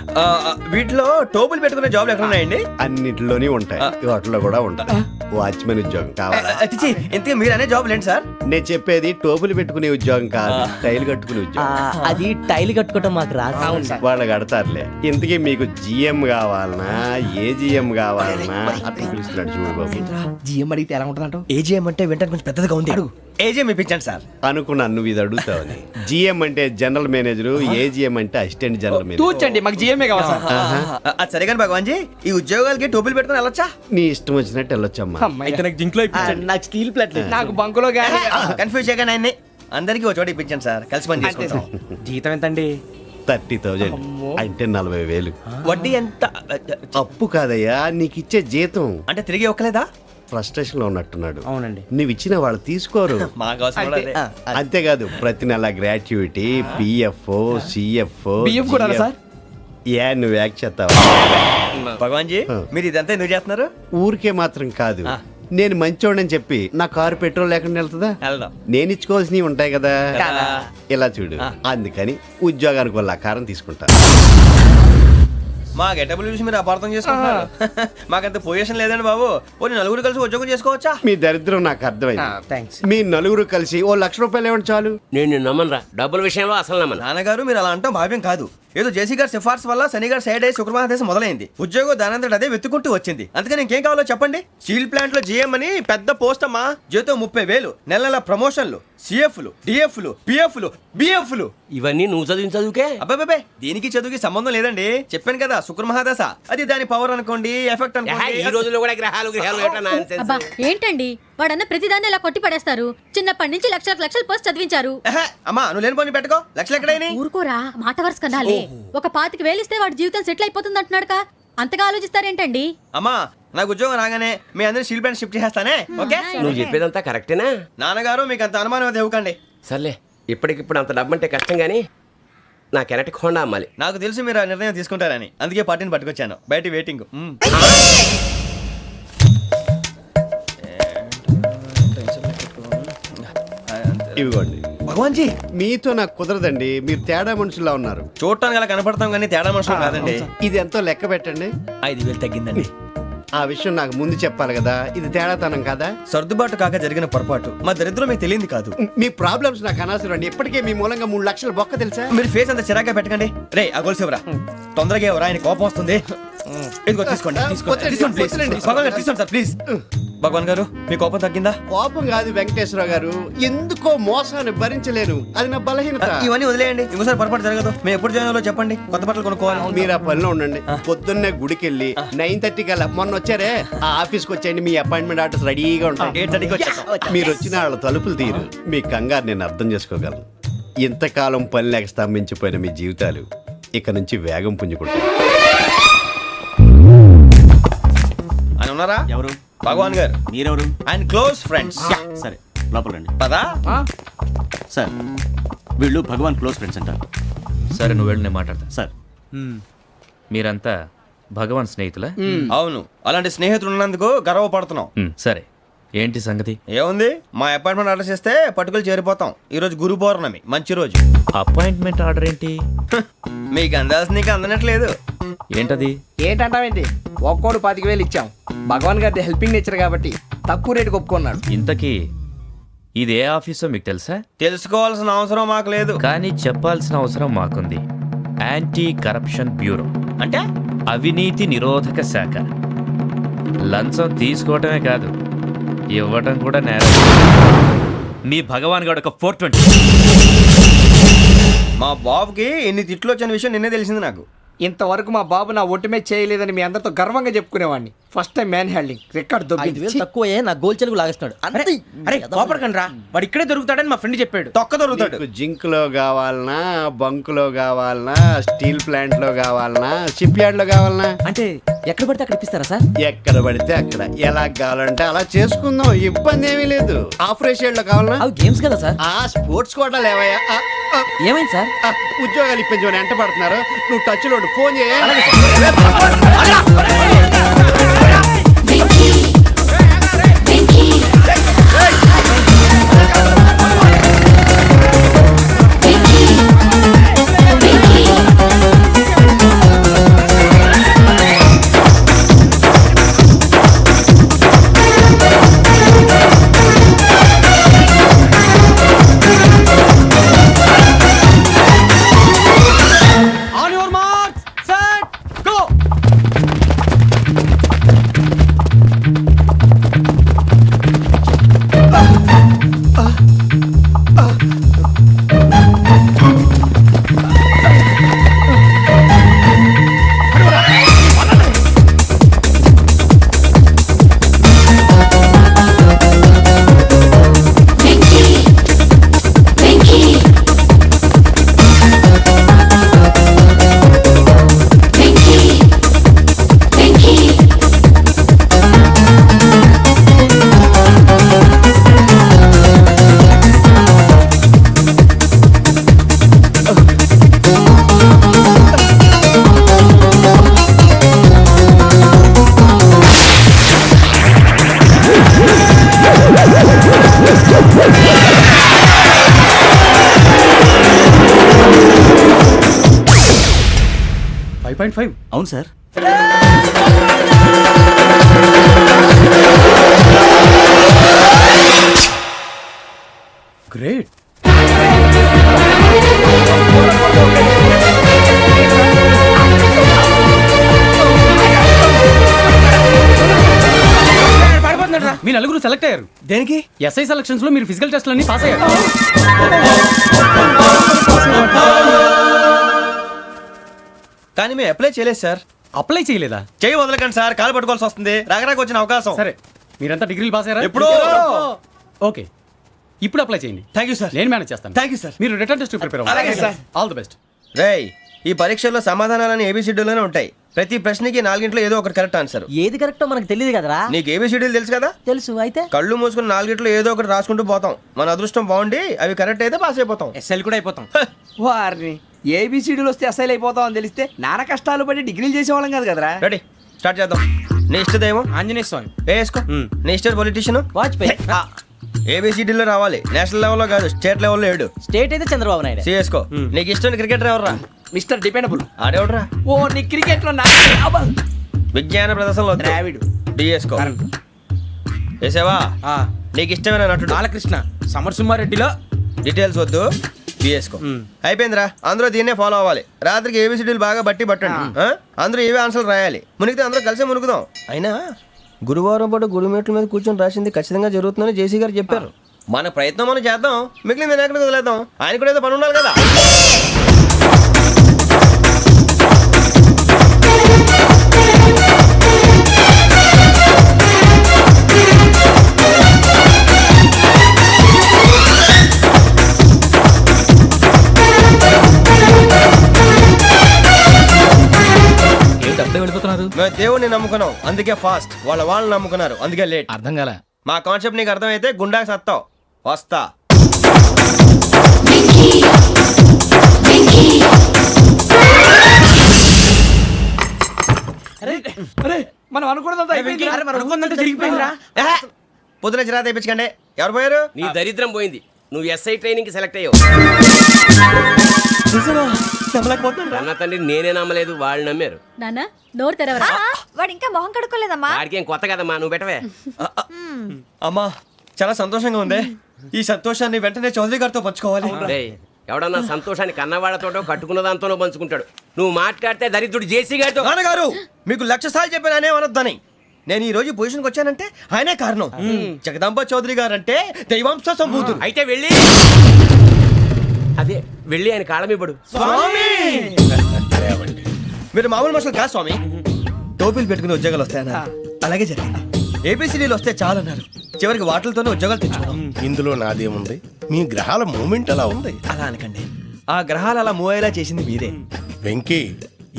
వీటిలో టోపులు పెట్టుకునే జాబ్లు ఎక్కడ ఉన్నాయండి? అన్నిటిలోనే ఉంటాయి, వాటిలో కూడా ఉంటాయి. వాచ్మెన్ ఉద్యోగం కావాలా? ఇంతకీ మీరు అనే జాబ్ లేండి సార్. నేను చెప్పేది టోపులు పెట్టుకునే ఉద్యోగం కాదు, టైల్ కట్టుకునే ఉద్యోగం. అది టైల్ కట్టుకోవటం మాకు రాదు. వాళ్ళు కడతారులే. ఇంతకీ మీకు జిఎం కావాలనా, ఏ జిఎం కావాలనా? అట్లా పిలుస్తున్నాడు చూడు బాబు. జిఎం అడిగితే ఎలా ఉంటుందంట? ఏజీఎం అంటే వెంటనే కొంచెం పెద్దదిగా ఉంది. ఏజీఎం ఇప్పించండి సార్. అనుకున్నాను నువ్వు ఇది అడుగుతావని. జిఎం అంటే జనరల్ మేనేజర్, ఏజిఎం అంటే అసిస్టెంట్ జనరల్ మేనేజర్. తూచండి, మాకు జిఎంఏ కావాలి సార్. అది సరే కానీ భగవాన్ జీ, ఈ ఉద్యోగాలకి టోపులు పెట్టుకుని వెళ్ళొచ్చా? నీ ఇష్టం వచ్చినట్టు వెళ్ళొచ్చమ్మా. నాకు స్టీల్ ప్లేట్ నాకు బంకులో గానీ కన్ఫ్యూజ్ చేయగానే ఆయన్ని అందరికీ ఒక చోట ఇప్పించండి సార్. కలిసి పని చేసుకుంటాం. జీతం ఎంతండి? 30,000 అంటే 40,000. వడ్డీ ఎంత? అప్పు కాదయ్యా, నీకు ఇచ్చే జీతం. అంటే తిరిగి ఒక్కలేదా? ఫ్రస్ట్రేషన్ లో ఉన్నట్టున్నాడు. అవునండి. నువ్వు ఇచ్చిన వాళ్ళు తీసుకోరు. మాకు అవసరం కూడా అదే. అంతేకాదు ప్రతి నెల గ్రాట్యుటీ, పిఎఫ్, సిఎఫ్. బియ్యం కూడా సార్? ఏ నువ్వు యాక్ చేస్తావా? భగవాన్ జీ మీరు ఇదంతా ఎందుకు చేస్తున్నారు? ఊరికే మాత్రం కాదు, నేను మంచోడని చెప్పి నా కారు పెట్రోల్ లేకుండా వెళ్తుందా? వెళ్దాం. నేను ఇచ్చుకోవాల్సినవి ఉంటాయి కదా. ఇలా చూడు, అందుకని ఉద్యోగానికి వాళ్ళ ఆకారం తీసుకుంటా. మా గెటబుల్ చూసి మీరు అపార్థం చేసుకుంటున్నారు. మాకంత పొజిషన్ లేదండి బాబు. పోనీ నలుగురు కలిసి ఉద్యోగం చేసుకోవచ్చా? మీ దరిద్రం నాకు అర్థమైంది. థ్యాంక్స్. మీ నలుగురు కలిసి ఓ ₹1,00,000 ఇవ్వండి చాలు. నేను నమ్మనరా, డబ్బుల విషయంలో అసలు నమ్మను. నాన్నగారు మీరు అలా అంటాం భావ్యం కాదు. ఏదో జేసీ గారి సిఫార్సు వల్ల శని గారు సైడ్ అయ్యి శుక్రమహాదేశం మొదలైంది. ఉద్యోగం దానంతటి అదే వెతుకుంటూ వచ్చింది. అందుకని ఇంకేం కావాలో చెప్పండి. స్టీల్ ప్లాంట్ లో జీఎం అని పెద్ద పోస్ట్ అమ్మా. జీతం 30,000, నెల నెల ప్రమోషన్లు, సిఎఫ్లు, డిఎఫ్లు, పిఎఫ్లు, బిఎఫ్లు. ఇవన్నీ నువ్వు చదివిన చదువుకే. అబ్బాబే దీనికి చదువుకి సంబంధం లేదండి. చెప్పాను కదా శుక్రమహాదశ. అది దాని పవర్ అనుకోండి, ఎఫెక్ట్ ఈ అనుకోండి. రోజుల్లో కూడా గ్రహాలు ఏటా nonsense? అబ్బా ఏంటండి వాడన్న ప్రతిదాన్ని ఇలా కొట్టి పడేస్తారు. చిన్నప్పటి నుంచి లక్షల పోస్ట్ చదివించారు. అమ్మా నువ్వు లేని పోనీ పెట్టుకో. లక్షలు ఎక్కడైనా ఊరుకోరా, మాట వరుస కదాలే. ఒక 25,000 ఇస్తే వాడి జీవితం సెటిల్ అయిపోతుంది అంటున్నాడుగా. అంతగా ఆలోచిస్తారేంటండి? అమ్మా నాకు ఉద్యోగం రాగానే మీ అందరిని స్టీల్ ప్లాంట్ షిఫ్ట్ చేస్తానే. ఓకే నువ్వు చెప్పేదంతా కరెక్టేనా? నాన్నగారు మీకు అంత అనుమానం అయితే ఇవ్వకండి. సర్లే, ఇప్పటికిప్పుడు అంత డబ్బు అంటే కష్టం కానీ నా కెనటిక్ హోండా అమ్మాలి. నాకు తెలుసు మీరు ఆ నిర్ణయం తీసుకుంటారని, అందుకే పార్టీని పట్టుకొచ్చాను. బయట వెయిటింగ్. ఇవ్వండి. భగవాన్ జీ మీతో నాకు కుదరదండి, మీరు తేడా మనుషుల్లా ఉన్నారు. చూడటానికి అలా కనపడతాం కానీ తేడా మనుషులు కాదండి. ఇది ఎంతో లెక్క పెట్టండి. 5,000 తగ్గిందండి. ఆ విషయం నాకు ముందు చెప్పాలి కదా, ఇది తేడాతనం కదా. సర్దుబాటు కాక జరిగిన పొరపాటు. మా దరిద్రం మీకు తెలియంది కాదు. మీ ప్రాబ్లమ్స్ నాకు అనవసరం అండి. ఇప్పటికే మీ మూలంగా 3 లక్షలు బొక్క తెలుసా. మీరు ఫేస్ అంత చిరాగ్గా పెట్టకండి. రే ఆ గొలుసు ఎవరా? తొందరగా ఎవరా, ఆయన కోపం వస్తుంది. ఇదిగో తీసుకోండి. తీసుకోండి ప్లీజ్. భగవాన్ గారు తీసుకోండి సార్ ప్లీజ్. భగవాన్ గారు మీ కోపం తగ్గిందా? కోపం కాదు వెంకటేశ్వర గారు, ఎందుకో మోసాన్ని భరించలేను, అది నా బలహీనత. ఇవన్నీ వదిలేయండి, ఇంకోసారి పొరపాటు జరగదు. మేము ఎప్పుడు జాయిన్ అవ్వాలో చెప్పండి, కొత్త బట్టలు కొనుక్కోవాలి. మీరు ఆ పనిలో ఉండండి. పొద్దున్నే గుడికి వెళ్ళి 9:30 కల్లా, మొన్న వచ్చారే ఆ ఆఫీస్కి వచ్చేయండి. మీ అపాయింట్మెంట్ ఆర్డర్స్ రెడీగా ఉంటాయి. 8:30కి వచ్చేస్తాం. మీరు వచ్చిన వాళ్ళ తలుపులు తీరు. మీ కంగారు నేను అర్థం చేసుకోగలను. ఇంతకాలం పని లేక స్తంభించిపోయిన మీ జీవితాలు ఇక నుంచి వేగం పుంజుకుంటాయి. ఆయన ఉన్నారా? ఎవరు? భగవాన్ గారు. మీరెవరు? ఆయన క్లోజ్ ఫ్రెండ్స్. సరే లోపల రండి. పదా సార్ వీళ్ళు భగవాన్ క్లోజ్ ఫ్రెండ్స్ అంటారు. సరే నువ్వు వెళ్ళి నేను మాట్లాడతా. సార్ మీరంతా భగవాన్ స్నేహితులా? అవును, అలాంటి స్నేహితులు ఉన్నందుకు గర్వపడుతున్నాం. సరే ఏంటి సంగతి? ఏముంది, మా అపాయింట్మెంట్ ఆర్డర్ చేస్తే పట్టుకులు చేరిపోతాం. ఈ రోజు గురు పౌర్ణమి, మంచి రోజు. అపాయింట్మెంట్ ఆర్డర్ ఏంటి? మీకు అందాల్సిన నీకు అందనట్లేదు. ఏంటది? ఏంటంటావేంటి? ఒక్కోడు 25,000 ఇచ్చాం. భగవాన్ గారి హెల్పింగ్ నేచర్ కాబట్టి తక్కువ రేటుకి ఒప్పుకున్నాడు. ఇంతకీ ఇది ఏ ఆఫీసో మీకు తెలుసా? తెలుసుకోవాల్సిన అవసరం మాకు లేదు. కానీ చెప్పాల్సిన అవసరం మాకుంది. యాంటీ కరప్షన్ బ్యూరో అంటే అవినీతి నిరోధక శాఖ. లంచం తీసుకోవటమే కాదు, ఇవ్వటం కూడా నేరం. మీ భగవాన్ గారు ఒక 420. మా బాబుకి ఎన్ని తిట్లు వచ్చిన విషయం నిన్నే తెలిసింది నాకు. ఇంతవరకు మా బాబు నా ఒట్టుమే చేయలేదని మీ అందరితో గర్వంగా చెప్పుకునేవాడిని. First time man handing record 5,000 తక్కువే నా గోల్ చెలుగు లాగేస్తున్నాడు. అరే కోపడకండి రా, వాడు ఇక్కడే దొరుకుతాడని మా ఫ్రెండ్ చెప్పాడు. తొక్క దొరుకుతాడు. మీకు జింక్ లో కావాలనా, బంక్ లో కావాలనా, స్టీల్ ప్లాంట్ లో కావాలనా, షిప్ యార్డ్ లో కావాలనా? అంటే ఎక్కడ పడితే అక్కడ ఇప్పిస్తారా సార్? ఎక్కడ పడితే అక్కడ, ఎలా కావాలంటే అలా చేసుకుందాం, ఇబ్బంది ఏమీ లేదు. ఆపరేషన్ లో కావాలనా? అవి గేమ్స్ కదా సార్. ఆ స్పోర్ట్స్ కోటా లేవయ్యా. ఏమైంది సార్? ఉద్యోగాలు ఇప్పించమని ఎంట పడుతున్నారు. నువ్వు టచ్ లో ఫోన్ చేయ. 1.5. అవును సార్. గ్రేట్. మీ నలుగురు సెలెక్ట్ అయ్యారు. దేనికి? ఎస్ఐ సెలక్షన్స్ లో మీరు ఫిజికల్ టెస్ట్ అన్ని పాస్ అయ్యారు. కానీ మేము అప్లై చేయలేదు సార్. అప్లై చేయలేదా? చేయి వదలకండి సార్, కాలు పట్టుకోవాల్సి వస్తుంది. రాగరాకు వచ్చిన అవకాశం. సరే, మీరంతా డిగ్రీలు పాస్ అయ్యారా? ఎప్పుడో. ఓకే, ఇప్పుడు అప్లై చేయండి. Thank you sir. నేను మేనేజ్ చేస్తాను. Thank you sir. మీరు రిటర్న్ టెస్ట్ ప్రిపేర్ అలాగే సార్. All the best. రేయ్, ఈ పరీక్షల్లో సమాధానాలని ఏబిసిడ్యూల్లోనే ఉంటాయి. ప్రతి ప్రశ్నకి 4 ఏదో ఒకటి కరెక్ట్ ఆన్సర్. ఏది కరెక్టో మనకు తెలియదు కదరా. నీకు ఏబిసిడ్యూల్ తెలుసు కదా? తెలుసు. అయితే కళ్ళు మూసుకుని 4 ఏదో ఒకటి రాసుకుంటూ పోతాం. మన అదృష్టం బాగుండి అవి కరెక్ట్ అయితే పాస్ అయిపోతాం. ఎస్ఎల్ కూడా అయిపోతాం. వారిని ఏబిసిడీలు వస్తే ఎస్ఐలు అయిపోతాం అని తెలిస్తే నాన్న కష్టాలు పడి డిగ్రీలు చేసేవాళ్ళం కాదు కదరా. రెడీ, స్టార్ట్ చేద్దాం. నీ ఇష్టదేమో ఆంజనేయ స్వామి. వేసుకో. నీ ఇష్ట పొలిటీషియన్ వాజ్పేయి. ఏబిసిడీలో రావాలి, నేషనల్ లెవెల్లో కాదు, స్టేట్ లెవెల్లో 7. స్టేట్ అయితే చంద్రబాబు నాయుడు. సిఎస్కో. నీకు ఇష్టం క్రికెటర్ ఎవర్రా? Mister dependable. ఆడేవడరా? ఓ నీ క్రికెట్ లో విజ్ఞాన ప్రదర్శనలో ద్రావిడు. డిఎస్కో. వేసావా? నీకు ఇష్టమైన నటుడు? బాలకృష్ణ. సమర్సింహారెడ్డిలో డీటెయిల్స్ వద్దు, బిఎస్కో. అయిపోయిందిరా. అందరూ దీన్నే ఫాలో అవ్వాలి. రాత్రికి ఏబిసిడీలు బాగా బట్టి పట్టండి. అందరూ ఏవే ఆన్సర్లు రాయాలి. మునిగితే అందరూ కలిసి మునుగుదాం. అయినా గురువారం పాటు గురుమేట్ల మీద కూర్చొని రాసింది ఖచ్చితంగా జరుగుతుందని జేసీ గారు చెప్పారు. మన ప్రయత్నం మనం చేద్దాం, మిగిలింది ఎక్కడికి వదిలేద్దాం. ఆయన కూడా ఏదో పని ఉండాలి కదా. వెళ్ళిపోతున్నారు. మేము దేవుడిని నమ్ముకున్నాం, అందుకే ఫాస్ట్. వాళ్ళని నమ్ముకున్నారు, అందుకే లేట్. అర్థం కాలే. మా కాన్సెప్ట్ నీకు అర్థమైతే గుండాకి సత్తావు. వస్తా. మనం అనుకున్నదంతా జరిగిపోయిందిరా. పొద్దున చిరా తెప్పించకండి. ఎవరు పోయారు? నీ దరిద్రం పోయింది. నువ్వు ఎస్ఐ ట్రైనింగ్ కి సెలెక్ట్ అయ్యావు. అన్న తండ్రి నేనే నమ్మలేదు, వాళ్ళు నమ్మారు. నాన్న నోరు తెరవరా. వాడు ఇంకా మొహం కడుక్కోలేదమ్మా. వాడికి ఏం కొత్త కదమ్మా, నువ్వు పెట్టవే. అమ్మా, చాలా సంతోషంగా ఉంది. ఈ సంతోషాన్ని వెంటనే చౌదరి గారితో పంచుకోవాలి. డేయ్, ఎవడన్నా సంతోషాన్ని కన్నవాళ్లతోటో కట్టుకున్న దాంతోనో పంచుకుంటాడు. నువ్వు మాట్లాడితే దరిద్రుడు జేసీ గారితో. నాన్నగారు, మీకు 1,00,000 సార్లు చెప్పాను అనే అనొద్దని. నేను ఈ రోజు పొజిషన్కి వచ్చానంటే ఆయనే కారణం. జగదాంబ చౌదరి గారు అంటే దైవాంశ సంభూతుడు. అయితే వెళ్ళి అదే వెళ్ళి ఆయన కాళ్ళమివ్వడు. మీరు మామూలు మనుషులు కాదు స్వామి. టోపీలు పెట్టుకుని ఉద్యోగాలు వస్తాయన్నారు, అలాగే జరిగింది. ఏబిసిడీలు వస్తే చాలన్నారు, చివరికి వాటిలతోనే ఉద్యోగాలు తెచ్చుకున్నాం. ఇందులో నాదేముంది? మీ గ్రహాల మూమెంట్ అలా ఉంది. అలా అనకండి, ఆ గ్రహాలు అలా మూవ్ అయ్యేలా చేసింది మీరే. వెంకీ,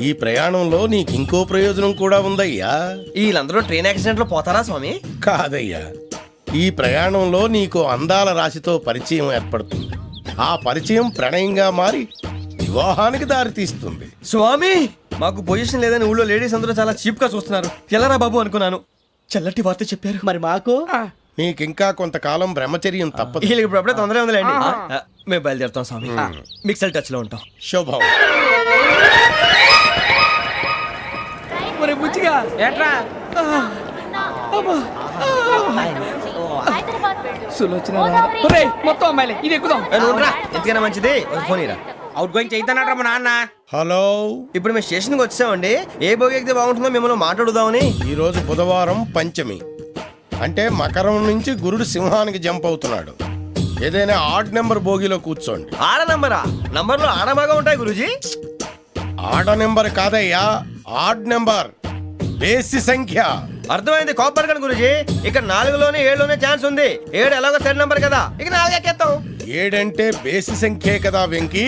ఈ ప్రయాణంలో నీకు ఇంకో ప్రయోజనం కూడా ఉందయ్యా. వీళ్ళందరూ ట్రైన్ యాక్సిడెంట్ లో పోతారా స్వామి? కాదయ్యా, ఈ ప్రయాణంలో నీకు అందాల రాశితో పరిచయం ఏర్పడుతుంది. ఆ పరిచయం ప్రణయంగా మారి వివాహానికి దారితీస్తుంది. స్వామి, మాకు పొజిషన్ లేదని ఊళ్ళో లేడీస్ అందరూ చాలా చీప్ గా చూస్తున్నారు. ఎలారా బాబు అనుకున్నాను. చల్లటి వార్త చెప్పారు. మరి మాకు నీకింకా కొంతకాలం బ్రహ్మచర్యం తప్పదు. వీళ్ళకి ఇప్పుడు అప్పుడే తొందరగా ఉందిలేండి. మేము బయలుదేరుతాం స్వామి. మిక్సెల్ టచ్ లో ఉంటాం. శుభం. బుచ్చిగా ఏట్రా మొత్తం అమ్మాయిలే, ఇది ఎక్కుదాం. ఎందుకైనా మంచిది ఫోన్ ఇరా. అవుట్ గోయింగ్ చేద్దానట్రా మా నాన్న. హలో, ఇప్పుడు మేము స్టేషన్కి వచ్చామండి. ఏ బోగి ఎక్కితే బాగుంటుందో మిమ్మల్ని మాట్లాడుదామని. ఈరోజు బుధవారం పంచమి, అంటే మకరం నుంచి గురుడు సింహానికి జంప్ అవుతున్నాడు. ఏదైనా ఆడ్ నెంబర్ బోగిలో కూర్చోండి. ఆడ నంబరా? నంబర్లో ఆడ బాగా ఉంటాయి గురూజీ. ఆడ నెంబర్ కాదయ్యా, ఆడ్ నెంబర్, బేసి సంఖ్య. అర్థమైంది, కాపర్ కానీ గురూజీ. ఇక్కడ 4లోనే 7లోనే ఛాన్స్ ఉంది. 7 ఎలాగో సెడ్ నంబర్ కదా, ఇక 4 ఎక్కేస్తాం. 7 అంటే బేసి సంఖ్యే కదా వెంకీ.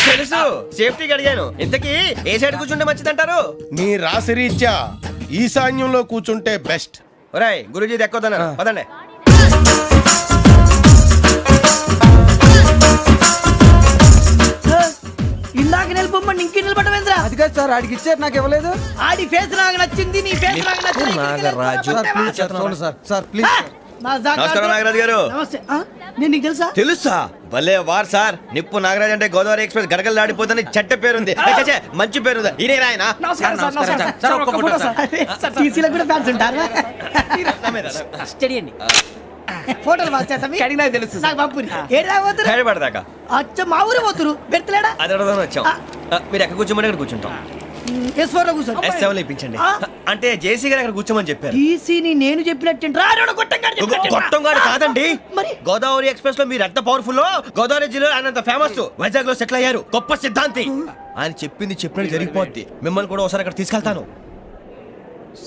తెలుసు, సేఫ్టీకి అడిగాను. ఇంతకీ ఏ సైడ్ కూర్చుంటే మంచిదంటారు? నీ రాశి రీత్యా ఈశాన్యంలో కూర్చుంటే బెస్ట్. ఒరాయ్, గురూజీ దెక్కొద్దన్నారు, పదండి. ఇందాక నిలబొమ్మని ఇంకే నిలబడమేంద్రా? అది కాదు సార్, ఆడికి ఇచ్చారు, నాకు ఇవ్వలేదు. ఆడి ఫేస్ నాకు నచ్చింది, నీ ఫేస్ నాకు నచ్చింది. Nagaraju sir please. నమస్కారం నాగరాజు గారు. నమస్తే నేను నీకు తెలుసా? తెలుసా? భలే వార్ సార్. నిప్పు నాగరాజ్ అంటే గోదావరి ఎక్స్ప్రెస్ గడగలు దాడిపోతుంది చెట్ట పేరుంది. ఛే, మంచి పేరు. ఇదే ఆయన. నమస్కారం సార్, నమస్కారం సార్. ఒక్క ఫోటో సార్. సార్ టీసీలో కూడా ఫ్యాన్స్ ఉంటారా? స్టడీ అండి. ఫోటోలు మార్చేస్తాం. కడిగి నాకు తెలుసు. నాకు పంపుని. ఏడా పోతురు? హైదరాబాద్ అచ్చ మా ఊరు పోతురు. పెడతలేడా? అది అడగదామని వచ్చాం. మీరు ఎక్కడ కూర్చోమని అక్కడ కూర్చుంటాం. S4 లో కూర్చో. S7 ఇప్పించండి. అంటే జేసీ గారు అక్కడ కూర్చోమని చెప్పారు. టీసీని నేను చెప్పినట్టు గొట్టంగాడు కాదండి. మరి గోదావరి ఎక్స్ప్రెస్ లో మీరు ఎంత పవర్ఫుల్, గోదావరి జిల్లా ఆయన ఫేమస్, వైజాగ్ లో సెటిల్ అయ్యారు, గొప్ప సిద్ధాంతి. ఆయన చెప్పింది చెప్పినట్టు జరిగిపోద్ది. మిమ్మల్ని కూడా ఒకసారి అక్కడ తీసుకెళ్తాను.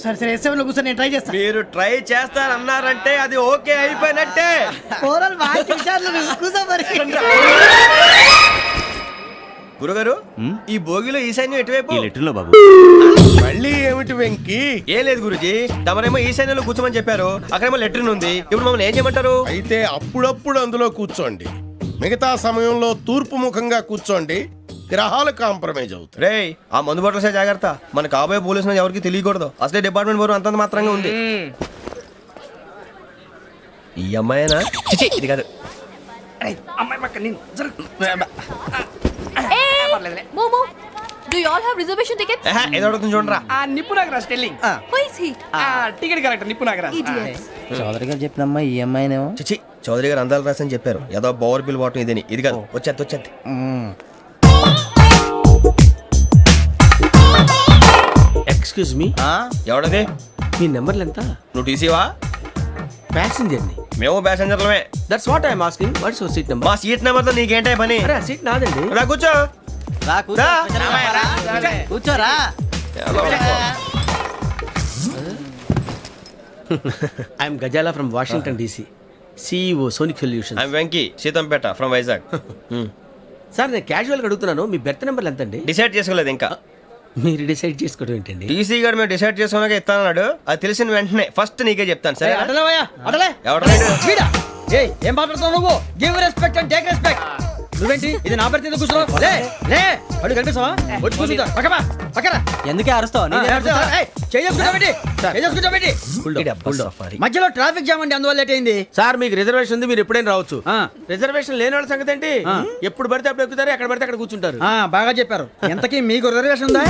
సరే సరే S7 లో కూర్చొని నేను ట్రై చేస్తాను. మీరు ట్రై చేస్తారన్నారంటే అది ఓకే అయిపోయినట్టే. ఓవరాల్ వాచ్ విషయాలు కూర్చో మరి. గురుగారు, ఈ భోగిలో ఈశాన్యం ఎటువైపు? ఈ లెటర్లో బాబు. మళ్ళీ ఏమిటి వెంకీ? ఏం లేదు గురుజీ, తమరేమో ఈశాన్యంలో కూర్చోమని చెప్పారు, అక్కడేమో లెటర్ ఉంది. ఇప్పుడు మమ్మల్ని ఏం చేయమంటారు? అయితే అప్పుడప్పుడు అందులో కూర్చోండి, మిగతా సమయంలో తూర్పు ముఖంగా కూర్చోండి. గ్రహాలు కాంప్రమైజ్ అవుతాయి. రేయ్, ఆ మందు బట్టలసే జాగ్రత్త. మన కాబోయే పోలీసులు ఎవరికి తెలియకూడదు. అసలే డిపార్ట్మెంట్ బోరు అంతంత మాత్రంగా ఉంది. ఈ అమ్మాయినా? చిచి, ఇది కాదు. అమ్మాయి పక్క నేను మోమో do you all have reservation tickets? ఏదో అడుగుతుంది చూడరా. నిప్పు Nagaraj telling. Who is he? Ticket correct నిప్పు నాగరాజ్. ఇడియట్స్. చౌదరి గారు చెప్పినమ్మా ఈ అమ్మాయినేమో. చిచి, చౌదరి గారు అందాలు రాసని చెప్పారు. ఏదో బోర్ బిల్ వాటం ఇదని. ఇది కాదు. వచ్చేది. Excuse me, ఎవడది? మీ నెంబర్లు ఎంత? నువ్వు టీసీవా? ప్యాసింజర్ని. మేము ప్యాసెంజర్లమే. That's what I'm asking. What's your seat number? మా సీట్ నెంబర్ తో నీకేంటే పని? అరే ఆ సీట్ నాదండి. రా కూర్చో. కూర్చోరా. I'm Gazala from Washington DC, CEO Sonic solution. I'm Venky, Seethampeta from Vizag. Sir నేను క్యాజువల్గా అడుగుతున్నాను, మీ బెర్త్ నెంబర్లు ఎంత అండి? డిసైడ్ చేసుకోలేదు ఇంకా. మీరు డిసైడ్ చేసుకోవడం ఏంటండి? టీసీ గారు మేము డిసైడ్ చేసుకున్నాక ఇస్తానన్నాడు. అది తెలిసిన వెంటనే ఫస్ట్ నీకే చెప్తాను. సరే? అటలే ఏం మాట్లాడుతున్నావు నువ్వు? Give respect and take respect. నువ్వేంటి ఇది నా పరిస్థితి? కూర్చో. లే లే, అడుగు కనిపిస్తావా? వచ్చి కూర్చుంటా. పక్కరా. ఎందుకే అరుస్తావు? మధ్యలో ట్రాఫిక్ జామ్ అండి, అందువల్ల లేట్ అయింది. సార్ మీకు రిజర్వేషన్ ఉంది, మీరు ఎప్పుడైనా రావచ్చు. రిజర్వేషన్ లేని వాళ్ళ సంగతి ఏంటి? ఎప్పుడు పడితే అప్పుడు ఎక్కుతారు, ఎక్కడ పడితే అక్కడ కూర్చుంటారు. బాగా చెప్పారు. ఎంతకీ మీకు రిజర్వేషన్ ఉందా?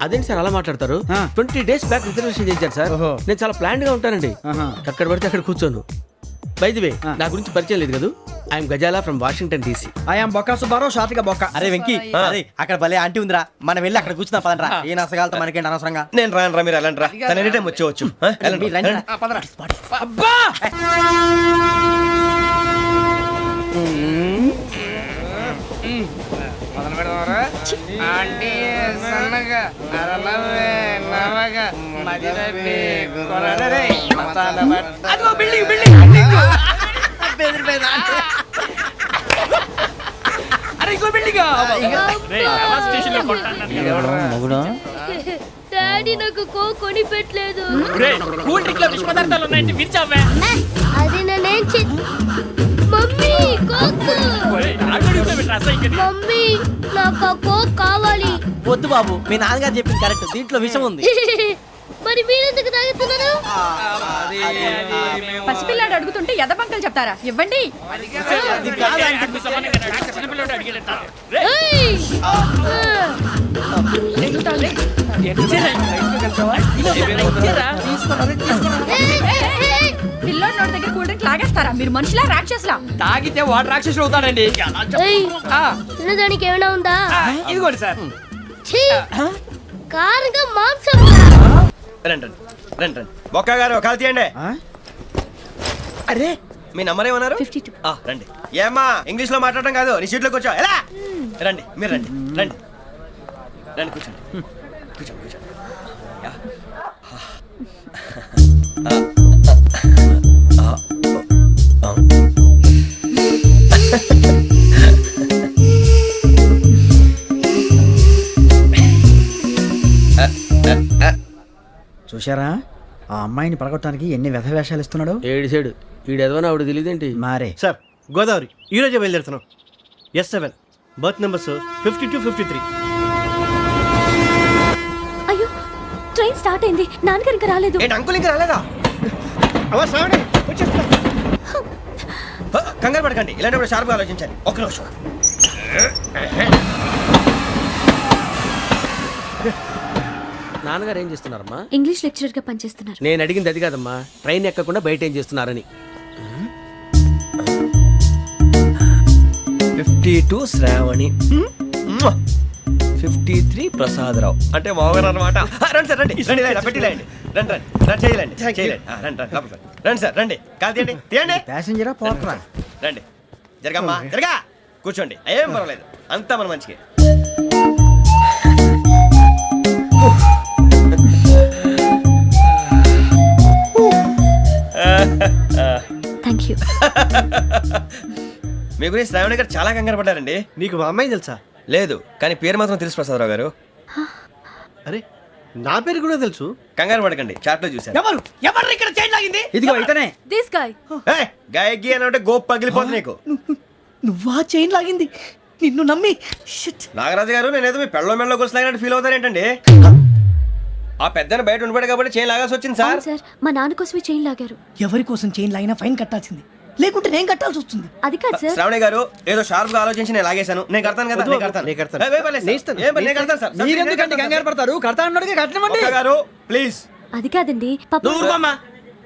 అదేంటి సార్ అలా మాట్లాడతారు? 20 days బ్యాక్ రిజర్వేషన్ చేయించారు సార్. నేను చాలా ప్లాన్డ్ గా ఉంటానండి. అక్కడ పడితే అక్కడ కూర్చోను. బై ది వే, నా గురించి పరిచయం లేదు కదా. I'm Gazala from Washington DC. I'm Bokka Subbarao, షార్ట్గా బొక్క. అరే వెంకీ, అక్కడ భలే ఆంటీ ఉందిరా, మనం వెళ్ళి అక్కడ కూర్చున్నా పదనరా. ఏ నసగాలతో మనకేంటి అనవసరంగా. నేను రాను. మీరు వెళ్ళండి రా. తన ఎనీ టైం వచ్చేవచ్చు. అబ్బా డాడీ నాకు కోక్ కొని పెట్టలేదు. కూల్ డ్రింక్ లో విష పదార్థాలు ఉన్నాయంటే విరిచావే. అది నేనేం మమ్మీ కోక్. మమ్మీ నాకు ఆ కోక్ కావాలి. వద్దు బాబు, మీ నాన్నగారు చెప్పింది కరెక్ట్, దీంట్లో విషయం ఉంది. మరి మీరెందుకు తాగుతున్నారు? పసిపిల్లాడు అడుగుతుంటే ఎదబంకలు చెప్తారా? ఇవ్వండి. ఏయ్! పిల్లోడి నోటి దగ్గర కూల్ డ్రింక్ లాగేస్తారా? మీరు మనుషులా రాక్షసులా? తాగితే వాడు రాక్షసుడు అవుతాడండి. ఏయ్! తినడానికి ఏమైనా ఉందా? ఇదిగోండి సార్. ఛీ! కారంగా మాంసం. రండి. బొక్క గారు కాల్ తీయండి. అరే మీ నంబర్ ఏమన్నారు? 52. రండి. ఏమ్మా ఇంగ్లీష్ లో మాట్లాడడం కాదు, నీ సీట్లోకి వచ్చా. ఎలా రండి, మీరు రండి. కూర్చోండి. యా. చూశారా ఆ అమ్మాయిని పడగొట్టడానికి ఎన్ని వ్యధవేషాలు ఇస్తున్నాడు. ఏడు సైడు ఈడు ఎదవని ఆవిడ తెలియదేంటి? మారే సార్, గోదావరి ఈరోజే బయలుదేరుతున్నాం. S7 berth numbers 52, 53. అయ్యో ట్రైన్ స్టార్ట్ అయింది. నాన్నగారు ఇంకా రాలేదు. ఏంటి అంకుల్ ఇంకా రాలేదా? అవ్వ శ్రావణి వచ్చేస్తున్నా. కంగారు పడకండి, ఇలాంటప్పుడు షార్ప్గా ఆలోచించాలి. ఒక్క నిమిషం. నాన్నగారు ఏం చేస్తున్నారమ్మా? ఇంగ్లీష్ లెక్చరర్ గా పనిచేస్తున్నారు. నేను అడిగింది అది కాదమ్మా, ట్రైన్ ఎక్కకుండా బయట ఏం చేస్తున్నారని. 52 శ్రావణి, 53 ప్రసాదరావు అంటే మామగారు అనమాట. రండి సార్, రండి రండి, ఇలా పెట్టి లేండి. రండి రండి రండి, చేయలేండి చేయలేండి. రండి రండి లోపలికి రండి. రండి సార్, రండి, కాలు తీయండి తీయండి. ప్యాసింజరా పోట్రా. రండి, జరగమ్మా జరగా, కూర్చోండి, ఏం పర్వాలేదు, అంతా మన మంచికి. Thank you. మీ గురించి శ్రావణి గారు చాలా కంగారు పడ్డారండి. నీకు మా అమ్మాయి తెలుసా? లేదు, కానీ పేరు మాత్రం తెలుసు ప్రసాదరావు గారు. అరే నా పేరు కూడా తెలుసు. కంగారు పడకండి, చాట్లో చూశాను. ఎవరు ఎవరు ఇక్కడ చైన్ లాగింది? ఇదిగో ఇతనే. This guy. గాయకి అని అంటే గోప్ పగిలిపోతుంది నీకు. నువ్వా చైన్ లాగింది? నిన్ను నమ్మి. షిట్. నాగరాజు గారు, నేనేదో మీ పెళ్ళ మెళ్ళ గురిసిలాగినట్టు ఫీల్ అవుతారేంటండి? ఆ పెద్దని బయట ఉండిపోయాడు కాబట్టి చైన్ లాగాల్సి వచ్చింది సార్. సార్ మా నాన్న కోసమే చైన్ లాగారు. ఎవరి కోసం చైన్ లాగినా ఫైన్ కట్టాల్సింది, లేకుంటే నేను కట్టాల్సి వస్తుంది. అది కాదు సార్. శ్రావణి గారు ఏదో షార్ప్ గా ఆలోచించి నేను లాగేశాను. నేను కడతాను కదా, నేను కడతాను. ఏ, పర్లేదు సార్. ఏం పర్లేదు, నేను కడతాను సార్. మీరెందుకంటే కంగారు పడతారు? కడతా అన్నాడుగా కట్టమండి. ఒక్క గారు ప్లీజ్. అది కాదండి పాప. నువ్వు ఊరుకోమ్మా.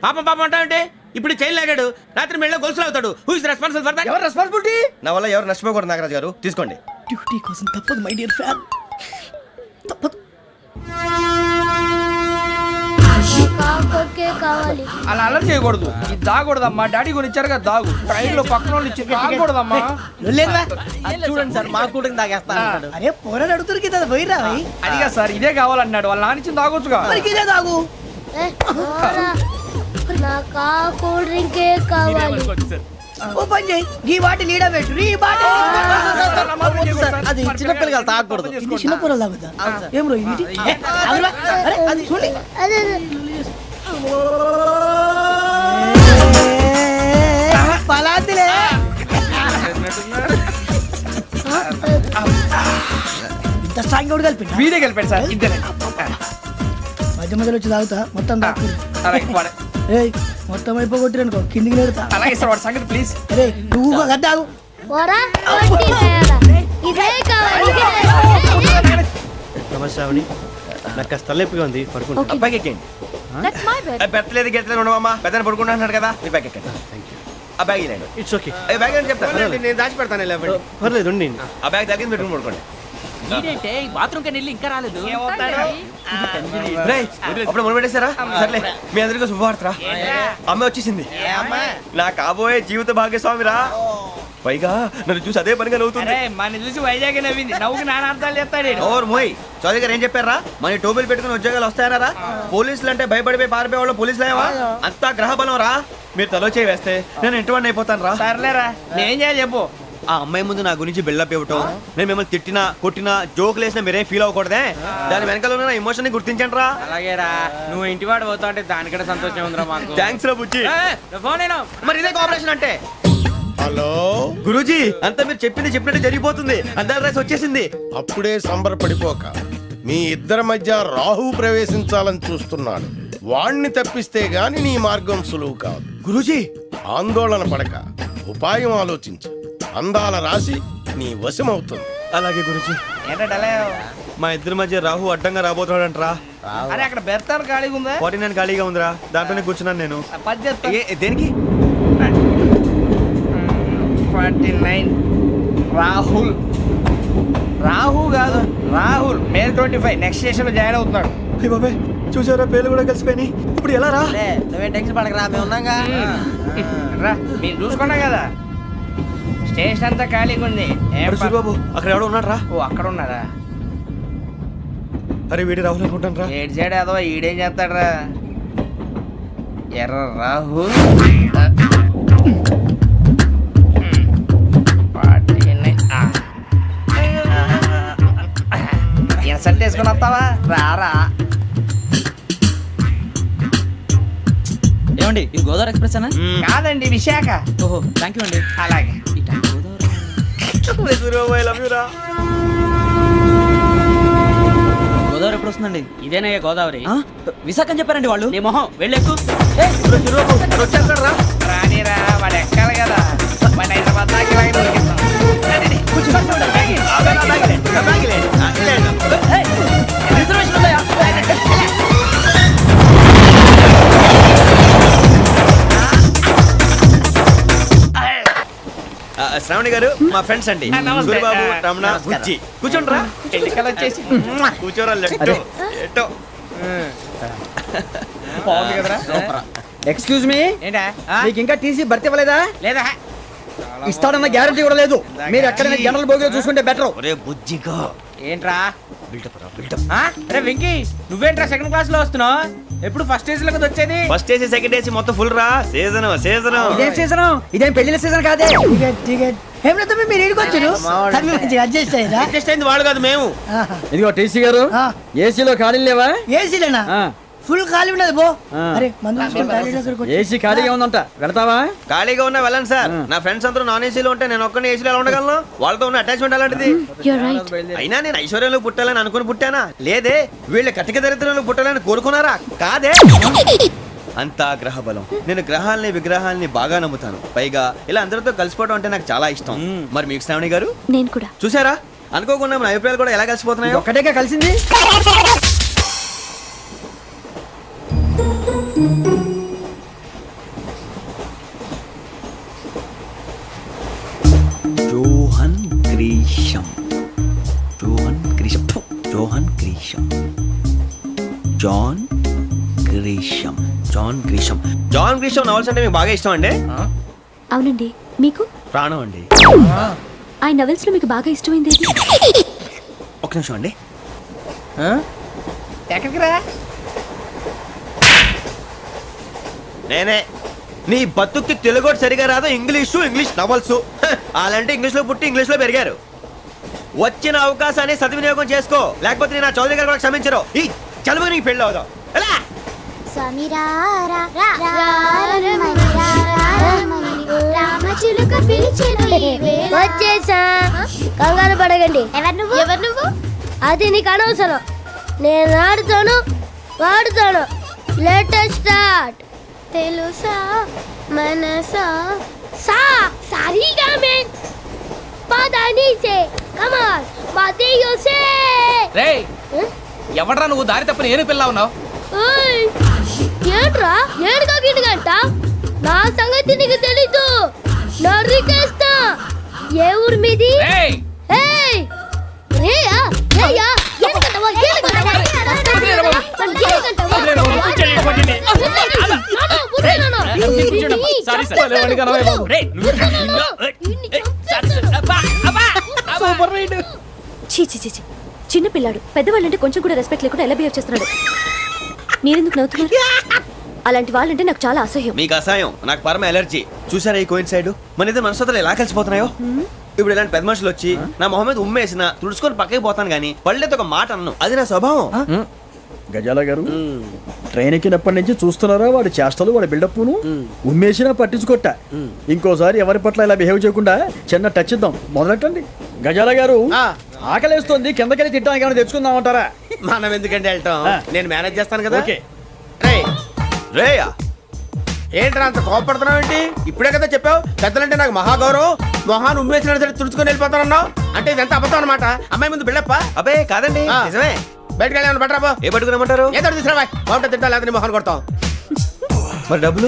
పాపం పాపం అంటావంటే ఇప్పుడు చైన్ లాగాడు, రాత్రి మెళ్ళ గొలుసులు అవుతాడు. Who is responsible for that? ఎవరు రెస్పాన్సిబిలిటీ? నా వల్ల ఎవరు నష్టపోకూడదు నాగరాజు గారు, తీసుకోండి. డ్యూటీ కోసం తప్పదు మై డియర్ ఫ్యాన్, తప్పదు. కావాలి. అలా అలర్ట్ చేయకూడదు. ఇది దాగకూడదమ్మా. డాడీ కొని ఇచ్చారు కదా, దాగు. ట్రైన్ లో పక్కన వాళ్ళు ఇచ్చి దాగకూడదమ్మా. చూడండి సార్, మా కూడా తాగేస్తా. అరే పోరాడు అడుగుతారు కదా, పోయిరా. అడిగా సార్, ఇదే కావాలన్నాడు. వాళ్ళ నానిచ్చింది తాగొచ్చుగా. ఇదే తాగు. నాకు కూల్ డ్రింకే కావాలి. ఓ పని చేయి, ఈ బాటి లీడ పెట్టు. ఈ బాటి అది చిన్నపిల్లలు తాగకూడదు. ఇది చిన్న పొరలు తాగుతా. ఏం రో ఇది? అరే అది చూడండి. అదే పలాతిలే. ఇంత స్ట్రాంగ్ కూడా కలిపి వీడే కలిపాడు సార్. ఇద్దరే మధ్య మధ్యలో వచ్చి తాగుతా. మొత్తం తాగు. ఏయ్ మొత్తం అయిపోగొట్టిరనుకో కిందికి నేడుతా. అలాగే సార్, వాడి సంగతి ప్లీజ్. అరే నువ్వు కదా తాగు. పోరా ఇదే కావాలి. నమస్తే శ్రావణి, నాకు కాస్త తలెప్పిగా ఉంది, పడుకుంటా. Okay. అబ్బాయికి ఎక్కండి. That's my bed. పెట్టలేదు గెట్టలేదు ఉండవమ్మా, పెద్దని పడుకుంటున్నాడు కదా, మీ బ్యాగ్ ఎక్కండి. ఆ బ్యాగ్ ఇలాండి. It's okay. బ్యాగ్ అని చెప్తాను, నేను దాచి పెడతాను. పర్లేదు ఉండి. ఆ బ్యాగ్ తగ్గింది పెట్టుకుని పడుకోండి. బాత్రూమ్ కి వెళ్ళి ఇంకా రాలేదు. రేయ్, అప్పుడు మొదలు పెట్టేశారా? సర్లే, మీ అందరికీ శుభవార్తరా. అమ్మ వచ్చేసింది, నా కాబోయే జీవిత భాగ్యస్వామిరా. పైగా నన్ను చూసి అదే పనిగా నవ్వుతుంది. మన చూసి వైజాగ్ నవ్వింది. నవ్వుకి నాన్న అర్థాలు చెప్తాడు. ఓర్ మోయ్, చౌదరి గారు ఏం చెప్పారా? మన టోబీలు పెట్టుకుని ఉద్యోగాలు వస్తాయనరా? పోలీసులు అంటే భయపడిపోయి పారిపోయే వాళ్ళు పోలీసులు అయ్యవా? అంతా గ్రహ బలం రా. మీరు తలో చేయి వేస్తే నేను ఇంటివాడిని అయిపోతాను రా. సర్లేరా, నేనేం చేయాలి చెప్పు. ఆ అమ్మాయి ముందు నా గురించి బిల్డప్ ఇవ్వటం, నేను మిమ్మల్ని తిట్టినా కొట్టినా జోకులు వేసినా మీరేం ఫీల్ అవ్వకూడదే. దాని వెనకాల ఉన్న ఎమోషన్ ని గుర్తించండి రా. అలాగేరా, నువ్వు ఇంటివాడు పోతా అంటే దానికంటే సంతోషం ఉందిరా మాకు. థ్యాంక్స్ రా బుజ్జి. ఫోన్ మరి ఇదే కోఆపరేషన్ అంటే. హలో గురూజీ, అంతా మీరు చెప్పింది చెప్పినట్టు జరిగిపోతుంది. అందాల రైస్ వచ్చేసింది. అప్పుడే సంబరపడిపోక. మీ ఇద్దరి మధ్య రాహు ప్రవేశించాలని చూస్తున్నాడు. వాణ్ణి తప్పిస్తే గాని నీ మార్గం సులువు కాదు. గురూజీ, ఆందోళన పడక, ఉపాయం ఆలోచించు. అందాల రాశి నీ వశమవుతుంది. అలాగే గురూజీ. ఏంటంటే మా ఇద్దరి మధ్య రాహు అడ్డంగా రాబోతున్నాడంట్రా. అరే అక్కడ బెర్తాను ఖాళీగా ఉందా? 49 ఖాళీగా ఉందిరా, దాంట్లోనే కూర్చున్నాను నేను. దేనికి? 49 రాహుల్. రాహు కాదు, రాహుల్. మే 25 నెక్స్ట్ స్టేషన్ లో జాయిన్ అవుతున్నాడు. అయ్య బాబాయ్, చూసారా పేర్లు కూడా కలిసిపోయినాయి. ఇప్పుడు ఎలా రా? నువ్వే టెన్షన్ పడకరా, మేము ఉన్నాగా. రా, మీరు చూసుకున్నా కదా, స్టేషన్ అంతా ఖాళీగా ఉంది. సూరిబాబు, అక్కడ ఎవడో ఉన్నాడు రా. ఓ అక్కడ ఉన్నారా? అరే వీడి రాహుల్ అనుకుంటాను రా. ఏడు సైడ్ అదో ఈడేం చేస్తాడరా? ఎర్ర రాహుల్. ఇన్సల్ట్ వేసుకుని వస్తావా? రారా. ఏమండి, ఇది గోదావరి ఎక్స్ప్రెస్ అనా? కాదండి, విశాఖ. ఓహో, థ్యాంక్ యూ అండి. అలాగే. సూరిబాబు, ఐ లవ్ యు రా. గోదావరి ఎప్పుడు వస్తుందండి? ఇదేనయ్య గోదావరి. విశాఖ అని చెప్పారండి వాళ్ళు. నీ మొహం వెళ్ళెక్కు. వచ్చేస్తాడు రా. రానిరా వాడు ఎక్కాలి కదా వాడు హైదరాబాద్ దాకా ఇలాగే దొరికిస్తాం. రండి, కూర్చోండి. రిజర్వేషన్ ఉందా? శ్రావణి గారు మా ఫ్రెండ్స్ అండి, నమస్తే. సూరిబాబు, రమణ, బుజ్జి. కూర్చోండి రా. ఎన్నికలు వచ్చేసి కూర్చోరా లెట్టో. ఎట్టో. బాగుంది కదరా? ఎక్స్క్యూజ్ మీ, ఏంటా మీకు ఇంకా టీసీ భర్తీ ఇవ్వలేదా? లేదా ఇస్తాడన్న గ్యారంటీ కూడా లేదు. మీరు ఎక్కడైనా జనరల్ బోగిలో చూసుకుంటే బెటర్. ఒరే బుజ్జిగా ఏంట్రా బిల్డప్ రా, బిల్డప్. అరే వెంకీ నువ్వేంట్రా సెకండ్ క్లాస్ లో వస్తున్నావు? ఎప్పుడు ఫస్ట్ ఏజ్ లో కదా వచ్చేది? ఫస్ట్ ఏసీ సెకండ్ ఏసీ మొత్తం ఫుల్ రా. Season season. ఇదేం సీజన్? ఇదేం పెళ్లిన సీజన్ కాదే. టికెట్ మీరు ఏడుకొచ్చారు? అడ్జస్ట్ అయ్యారా? అడ్జస్ట్ అయింది వాళ్ళు కాదు మేము. ఇదిగో టీసీ గారు, ఏసీలో ఖాళీ లేవా? ఏసీలేనా? ఫుల్ ఖాళీ ఉండదు బో. అరే ఏసీ ఖాళీగా ఉందంట, వెళ్తావా? ఖాళీగా ఉన్నా వెళ్ళండి సార్. నా ఫ్రెండ్స్ అందరూ నాన్ ఏసీలో ఉంటే నేను ఒక్కనే ఏసీలో ఎలా ఉండగలను? వాళ్ళతో ఉన్న అటాచ్మెంట్ అలాంటిది. అయినా నేను ఐశ్వర్యంలో పుట్టాలని అనుకుని పుట్టానా? లేదే. వీళ్ళ కటిక దరిద్రంలో పుట్టాలని కోరుకున్నారా? కాదే. అంతా గ్రహ బలం. నేను గ్రహాలని విగ్రహాలని బాగా నమ్ముతాను. పైగా ఇలా అందరితో కలిసిపోవడం అంటే నాకు చాలా ఇష్టం. మరి మీకు శ్రావణి గారు? నేను కూడా. చూసారా, అనుకోకుండా మన అభిప్రాయాలు కూడా ఎలా కలిసిపోతున్నాయో. ఒక్కటేగా కలిసింది. Johan Grisham, Johan Grisham, Johan Grisham, John Grisham, John Grisham. John Grisham novels అంటే మీకు బాగా ఇష్టం అండి? అవునండి. మీకు? ప్రాణం అండి. ఆ నవెల్స్ లో మీకు బాగా ఇష్టమైంది? ఒక నిమిషం అండి. ఎక్కడికి రా? నేనే. నీ బతుక్కి తెలుగు సరిగా రాదు, ఇంగ్లీష్ నవల్స్. అలాంటి ఇంగ్లీష్ లో పుట్టి ఇంగ్లీష్ లో పెరిగారు. వచ్చిన అవకాశాన్ని సద్వినియోగం చేసుకో, లేకపోతే నేను ఆ చౌదరి గారు కూడా క్షమించరు. ఈ చదువు నీకు పెళ్ళి అవుదాం. వచ్చేసా, కంగారు పడగండి. ఎవరు నువ్వు? అది నీకు అనవసరం. నేను ఆడుతాను, వాడుతాను. Latest start. తెలుసా మనసా సా సారీగా మే పదని సే కమాన్ బాతియో సే. రేయ్ ఎవడ్రా నువ్వు? దారి తప్పని ఏను పిల్ల ఉన్నావు? ఓయ్ ఏంట్రా ఏడుగా గిడుగంట? నా సంగతి నీకు తెలీదు. నరికేస్తా. ఏ ఊరు మీది? రేయ్ ఏయ్ రేయా రేయా ఏడుగంటవా ఏడుగంటవా చిన్న పిల్లాడు. పెద్దవాళ్ళంటే కొంచెం కూడా రెస్పెక్ట్ లేకుండా ఎలా బిహేవ్ చేస్తున్నాడు. మీరెందుకు నవ్వుతున్నారు? అలాంటి వాళ్ళంటే నాకు చాలా అసహ్యం. మీకు అసహ్యం, నాకు పరమ ఎలర్జీ. చూసారా ఈ కోయిన్సైడ్? మన ఇద్దరు మనస్తత్వాలు ఎలా కలిసిపోతున్నాయో. ఇప్పుడు ఇలాంటి పెద్ద మనుషులు వచ్చి నా మొహం మీద ఉమ్మేసిన తుడుచుకొని పక్కకి పోతాను కానీ పళ్ళేతో ఒక మాట అన్ను. అది నా స్వభావం. గజాల గారు, ట్రైన్ ఎక్కినప్పటి నుంచి చూస్తున్నారా వాడి చేష్టలు, వాడి బిల్డప్ను? ఉమ్మేసినా పట్టించుకోట. ఇంకోసారి ఎవరి పట్ల ఇలా బిహేవ్ చేయకుండా చిన్న టచ్ ఇద్దాం. మొదలెట్టండి. గజాల గారు, ఆకలేస్తుంది, కిందకెళ్ళి తిట్టడానికి ఏమైనా తెచ్చుకుందామంటారా? మనం ఎందుకంటే వెళ్తాం, నేను మేనేజ్ చేస్తాను కదా. ఓకే. రేయా ఏంట్రా అంత కోపడుతున్నావు ఏంటి? ఇప్పుడే కదా చెప్పావు పెద్దలంటే నాకు మహాగౌరవం, మొహాన్ని ఉమ్మేసిన సరే తుడుచుకొని వెళ్ళిపోతానన్నావు. అంటే ఇదంతా అబద్ధం అనమాట. అమ్మాయి ముందు బిల్డప్ప? అబ్బే కాదండి, నిజమే. బయటకు వెళ్ళి బట్రాబో. ఏ పట్టుకురమ్మంటారు? ఏదో తీసుకురా. బాగుంటుంది తింటా, లేదని మొహాన్ని కొడతాం. మరి డబ్బులు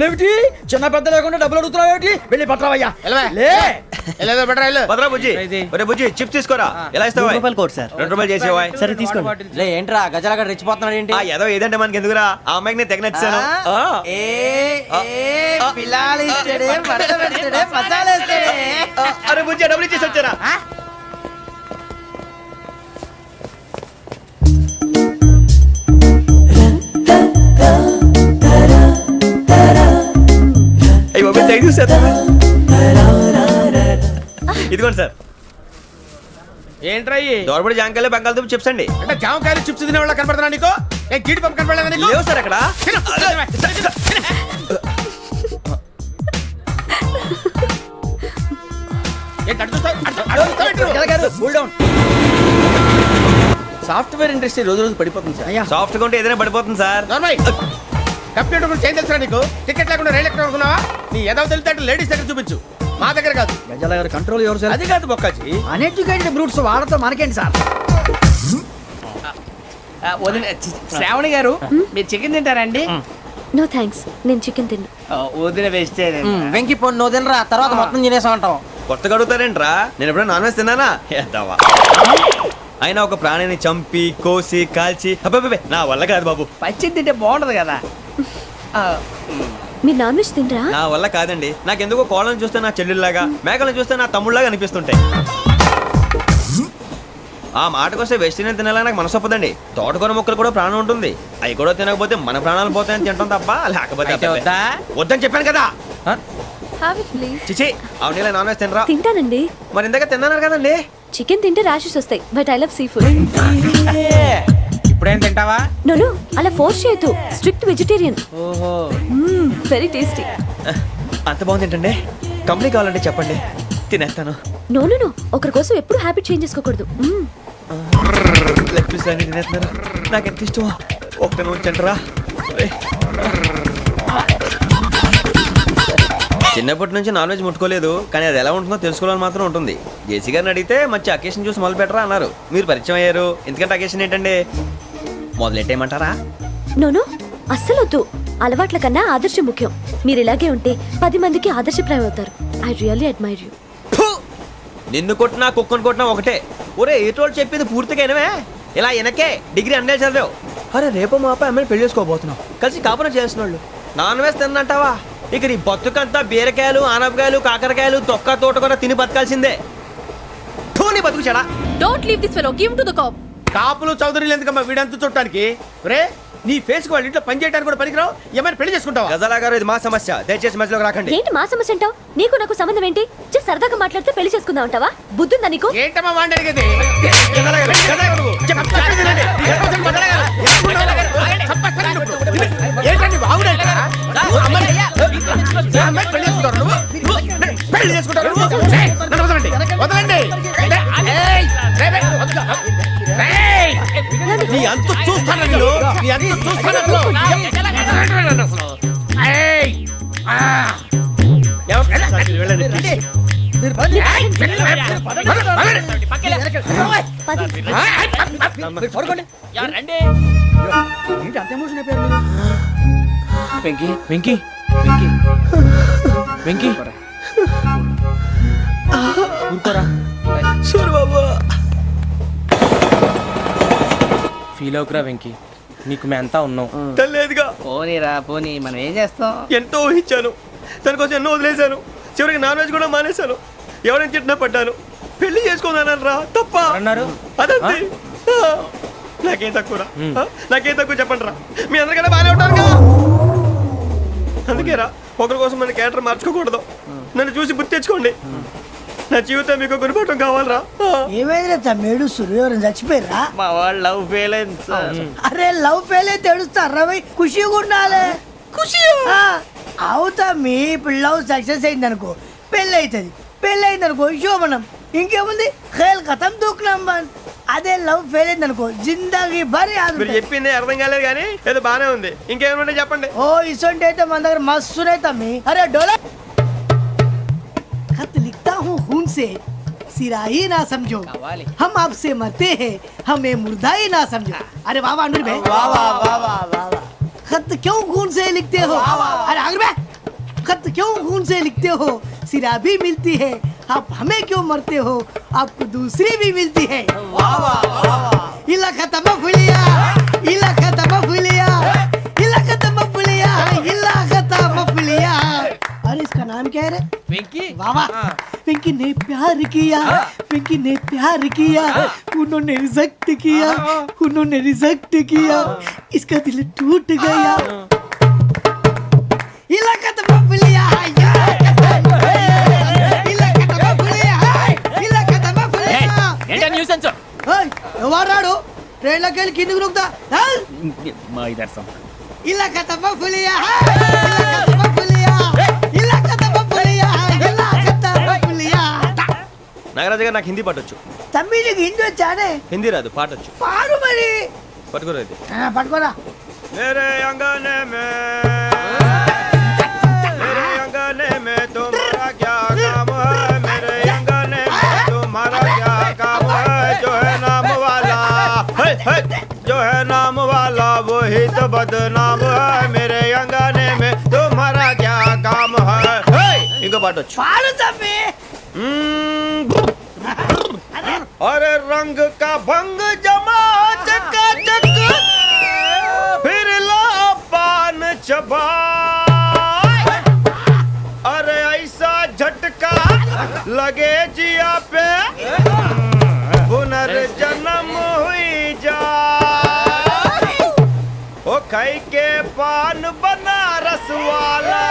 ఏమిటి? చిన్న పెద్ద లేకుండా డబ్బులు అడుగుతున్నావు ఏమిటి? వెళ్ళి పట్టరావయ్యా. బుజ్జి చిప్స్ తీసుకోరా. ఎలా ఇస్తావా? Court sir. 2 రూపాయలు చేసేవా? సరే తీసుకోండి. ఏంట్రా గజాలగా రెచ్చిపోతున్నాడు ఏంటి? ఏదో ఏదంటే మనకి ఎందుకురా, ఆ అమ్మాయికి నేను తెగ నచ్చాను. అరే బుజ్జి డబ్బులు ఇచ్చేసి వచ్చారా? ఇదిగోండి సార్. ఏంట్రా దోరబడి జాంకాయలు బంగాళదుంప చిప్స్ అండి. అంటే జామకాయలు చిప్స్ తినే వాళ్ళ కనపడుతున్నా నీకు? ఏ గీడి పంప కనపడలేదా నీకు? లేవు సార్ అక్కడ. సాఫ్ట్వేర్ ఇండస్ట్రీ రోజు రోజు పడిపోతుంది సార్. సాఫ్ట్ గా ఉంటే ఏదైనా పడిపోతుంది సార్. కంప్యూటర్ గురించి ఏం తెలుసా నీకు? టికెట్ లేకుండా రైలు ఎక్కడ అనుకున్నావా? నీ ఏదో తెలితే లేడీస్ దగ్గర చూపించు, మా దగ్గర కాదు. గజాల గారు కంట్రోల్ ఎవరు సార్? అది కాదు బొక్కాజీ. అన్ఎడ్యుకేటెడ్ బ్రూట్స్ వాళ్ళతో మనకేంటి సార్? వదిన శ్రావణి గారు మీరు చికెన్ తింటారండి? నో థ్యాంక్స్, నేను చికెన్ తిన్నా. వదిన వేస్తే వెంకి పొన్ను నువ్వు తినరా, తర్వాత మొత్తం తినేసా ఉంటాం. కొత్తగా అడుగుతారేంట్రా? నేను ఎప్పుడైనా నాన్ వెజ్ తిన్నానా? ఎద్దావా. అయినా ఒక ప్రాణిని చంపి కోసి కాల్చి అబ్బబ్బబ్బే, నా వల్ల కాదు బాబు. పచ్చి తింటే బాగుంటది కదా. మీరు నాన్ వెజ్ తినరా? నా వల్ల కాదండి. నాకెందుకో కోళ్ళని చూస్తే నా చెల్లెళ్ళలాగా, మేకలను చూస్తే నా తమ్ముళ్ళలాగా అనిపిస్తుంటాయి. ఆ మాటకొస్తే వెస్టిరియన్ తినాలని నాకు మనసు ఒప్పదండి. తోటకూర మొక్కలు కూడా ప్రాణం ఉంటుంది. అవి కూడా తినకపోతే మన ప్రాణాలు పోతాయని తింటాం తప్ప, లేకపోతే వద్దని చెప్పాను కదా. చిచి, అవునీ నాన్ వెజ్ తినరా? తింటానండి. మరి ఇందాక తిన్నాను కదండి. చికెన్ తింటే ర్యాషెస్ వస్తాయి, but I love sea food. ఇప్పుడేం తింటావా? నో అలా ఫోర్స్ చేయొద్దు. Strict vegetarian. ఓహో, వెరీ టేస్టీ. అంత బాగుంది ఏంటండి? కంప్లీట్ కావాలంటే చెప్పండి, తినేస్తాను. నో ఒకరి కోసం ఎప్పుడు హ్యాబిట్ చేంజ్ చేసుకోకూడదు. లెగ్ పీస్ అన్ని తినేస్తున్నారు. నాకు ఎంత ఇష్టమో. ఒక్క ఉంచండిరా. చిన్నప్పటి నుంచి నాన్ వెజ్ ముట్టుకోలేదు, కానీ అది ఎలా ఉంటుందో తెలుసుకోవాలని మాత్రం ఉంటుంది. జేసీ గారిని అడిగితే మంచి అకేషన్ చూసి మొదలు పెట్టరా అన్నారు. మీరు పరిచయం అయ్యారు, ఎందుకంటే అకేషన్ ఏంటండి? మొదలెట్టేయమంటారా? నో అస్సలు వద్దు. అలవాట్ల కన్నా ఆదర్శం ముఖ్యం. మీరు ఇలాగే ఉంటే 10 మందికి ఆదర్శప్రాయం అవుతారు. I really admire you. నిన్ను కొట్టినా కుక్కను కొట్టినా ఒకటే. ఒరే ఏటోళ్ళు చెప్పింది పూర్తిగా వినవే. ఇలా వెనకే డిగ్రీ అన్నే చదివావు. అరే రేపు మా అబ్బాయి అమ్మాయిని పెళ్లి చేసుకోబోతున్నావు, కలిసి కాపురం చేసిన వాళ్ళు. నాన్ వెజ్ తిన్నంటావా? ఇక నీ బతుకంతా బీరకాయలు, ఆనపకాయలు, కాకరకాయలు, తొక్క తోట కూడా తిని బతకాల్సిందే. నీ బతుకు చెడా. Don't leave this fellow, give to the cop. కాపులు చౌదరులు ఎందుకమ్మా వీడంతా చూడటానికి? రే నీ ఫేస్ కు వాళ్ళ ఇంట్లో పని చేయడానికి కూడా పనికిరావు. ఏమైనా పెళ్లి చేసుకుంటావా? గజాలా గారు, ఇది మా సమస్య, దయచేసి మధ్యలోకి రాకండి. ఏంటి మా సమస్య అంటావు? నీకు నాకు సంబంధం ఏంటి? జస్ట్ సరదాగా మాట్లాడితే పెళ్లి చేసుకుందాం అంటావా? బుద్ధుందా నీకు? ఏంటమ్మా వాడిని అడిగేది? పెళ్లి చేసుకుంటారు. నీ అంత చూస్తాను, నీ అంత చూస్తాను. వెంకీ వెంకీ వెంకీ ఊరుకోరా. బాబా ఫీల్ అవుకురా వెంకీ, నీకు మేమంతా ఉన్నాం. తెలియదుగా. పోనీరా పోనీ, మనం ఏం చేస్తాం? ఎంతో ఊహించాను, దానికోసం ఎన్నో వదిలేశాను. చివరికి నాన్ వెజ్ కూడా మానేశాను. ఎవరైనా తిట్టినా పడ్డాను. పెళ్లి చేసుకున్నాను రా, తప్ప అన్నారు. అదంతే. నాకేం తక్కువ, నాకేం తక్కువ చెప్పండి రా. మీ అందరికన్నా బాగానే ఉంటారుగా. అందుకే రా, ఒకరి కోసం మన క్యారెక్టర్ మార్చుకోకూడదు. నన్ను చూసి గుర్తు తెచ్చుకోండి. నా జీవితం మీకు గురిపటం కావాలరా. ఏమైందిరా తమ్మేడు? సూర్యవరం చచ్చిపోయిరా? మా వాళ్ళు లవ్ ఫెయిల్ అయింది సార్. అరే లవ్ ఫెయిల్ అయితే ఏడుస్తారా? ఖుషిగా ఉండాలి. ఖుషి అవుతా. మీ ఇప్పుడు లవ్ సక్సెస్ అయింది అనుకో, పెళ్ళి అవుతుంది. పెళ్ళి అయింది అనుకో శోభనం. ఇంకేముంది, ఖేల్ కథం దూకునాం. అదే లవ్ ఫెయిల్ అయింది అనుకో, జిందాగీ భారీ. మీరు చెప్పింది అర్థం కాలేదు కానీ ఏదో బానే ఉంది. ఇంకేమైనా చెప్పండి. ఓ ఇసొంటి అయితే మన దగ్గర మస్తునే తమ్మి. అరే డోలా खत लिखता हूँ खून से, सिरा ही ना समझो, हम आपसे मरते हैं, हमें मुर्दा ही ना समझो. अरे वाह वाह अनुर भाई, वाह वाह वाह वाह वाह. खत क्यों खून से लिखते हो? अरे अनुर भाई, खत क्यों खून से लिखते हो? सिरा भी मिलती है, आप हमें क्यों मरते हो? आपको दूसरी भी मिलती है. वाह वाह वाह. इला खत्म फुलिया, इला खत्म फुलिया, इला खत्म फुलिया, इला खत्म फुलिया. अरे इसका नाम क्या है रे? వెంకీ. वाह वाह. पिंकी ने प्यार किया, पिंकी ने प्यार किया, उन्होंने रिजेक्ट किया, उन्होंने रिजेक्ट किया, इसका दिल टूट गया. इलाका तो बबलिया है, इलाका तो बबलिया है, इलाका तो बबलिया. ఏంటా న్యూసెన్స్? ఏయ్ ఎవరాడు? ట్రైన్ లోకి వెళ్ళి కిందకి నొక్కుతా. మా ఇదర్సం. ఇలాకా तो बबलिया है, इलाका तो बबलिया, इलाका तो बबलिया, इलाका तो बबलिया. నాగరాజు గారు, నాకు హిందీ పాటొచ్చు. తమ్మి నీకు హిందీ వచ్చానే? హిందీ రాదు, పాటొచ్చు. పాడు మరి. పట్టుకోరు అయితే. పట్టుకోరా. मेरे अंगने में तुम्हारा क्या काम है? मेरे अंगने में तुम्हारा क्या काम है? जो है नाम वाला जो है नाम वाला वही तो बदनाम है। मेरे अंगने में तुम्हारा क्या काम है? इनको बाटो పాడు తమ్మి. अरे रंग का भंग जमा चकाचक फिर ला पान चबा। अरे ऐसा झटका लगे जिया पे पुनर्जन्म हुई जा। ओ खाई के पान बनारस वाला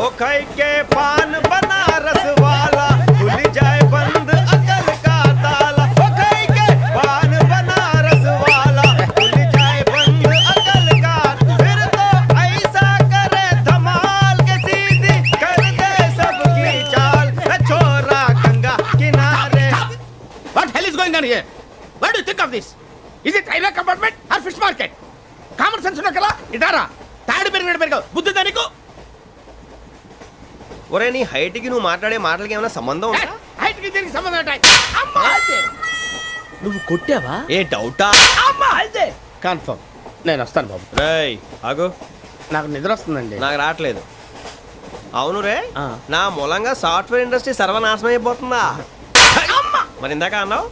ओ खाई के पान बनारस वाला खुल जाए बंद अकल का ताला। ओ खाई के पान बनारस वाला खुल जाए बंद अकल का। फिर तो ऐसा करे धमाल के सीधी कर दे सबकी चाल। छोरा गंगा किनारे। What hell is going on here? What do you think of this? Is it railway compartment or fish market? Common sense ఉన్న కదా ఇటారా తాడు పెరిగాడు బుద్ధి దానికి. ఒరే నీ హైట్ కి నువ్వు మాట్లాడే మాటలకి ఏమైనా సంబంధం ఉందా? హైట్ కి దీనికి సంబంధం ఉంటాయి. అమ్మా నువ్వు కొట్టావా? ఏ డౌటా? అమ్మా అయితే కన్ఫర్మ్ నేను వస్తాను బాబు. రేయ్ ఆగు, నాకు నిద్ర వస్తుందండి. నాకు రావట్లేదు. అవును రే, నా మూలంగా సాఫ్ట్వేర్ ఇండస్ట్రీ సర్వనాశనం అయిపోతుందా? మరి ఇందాక అన్నావు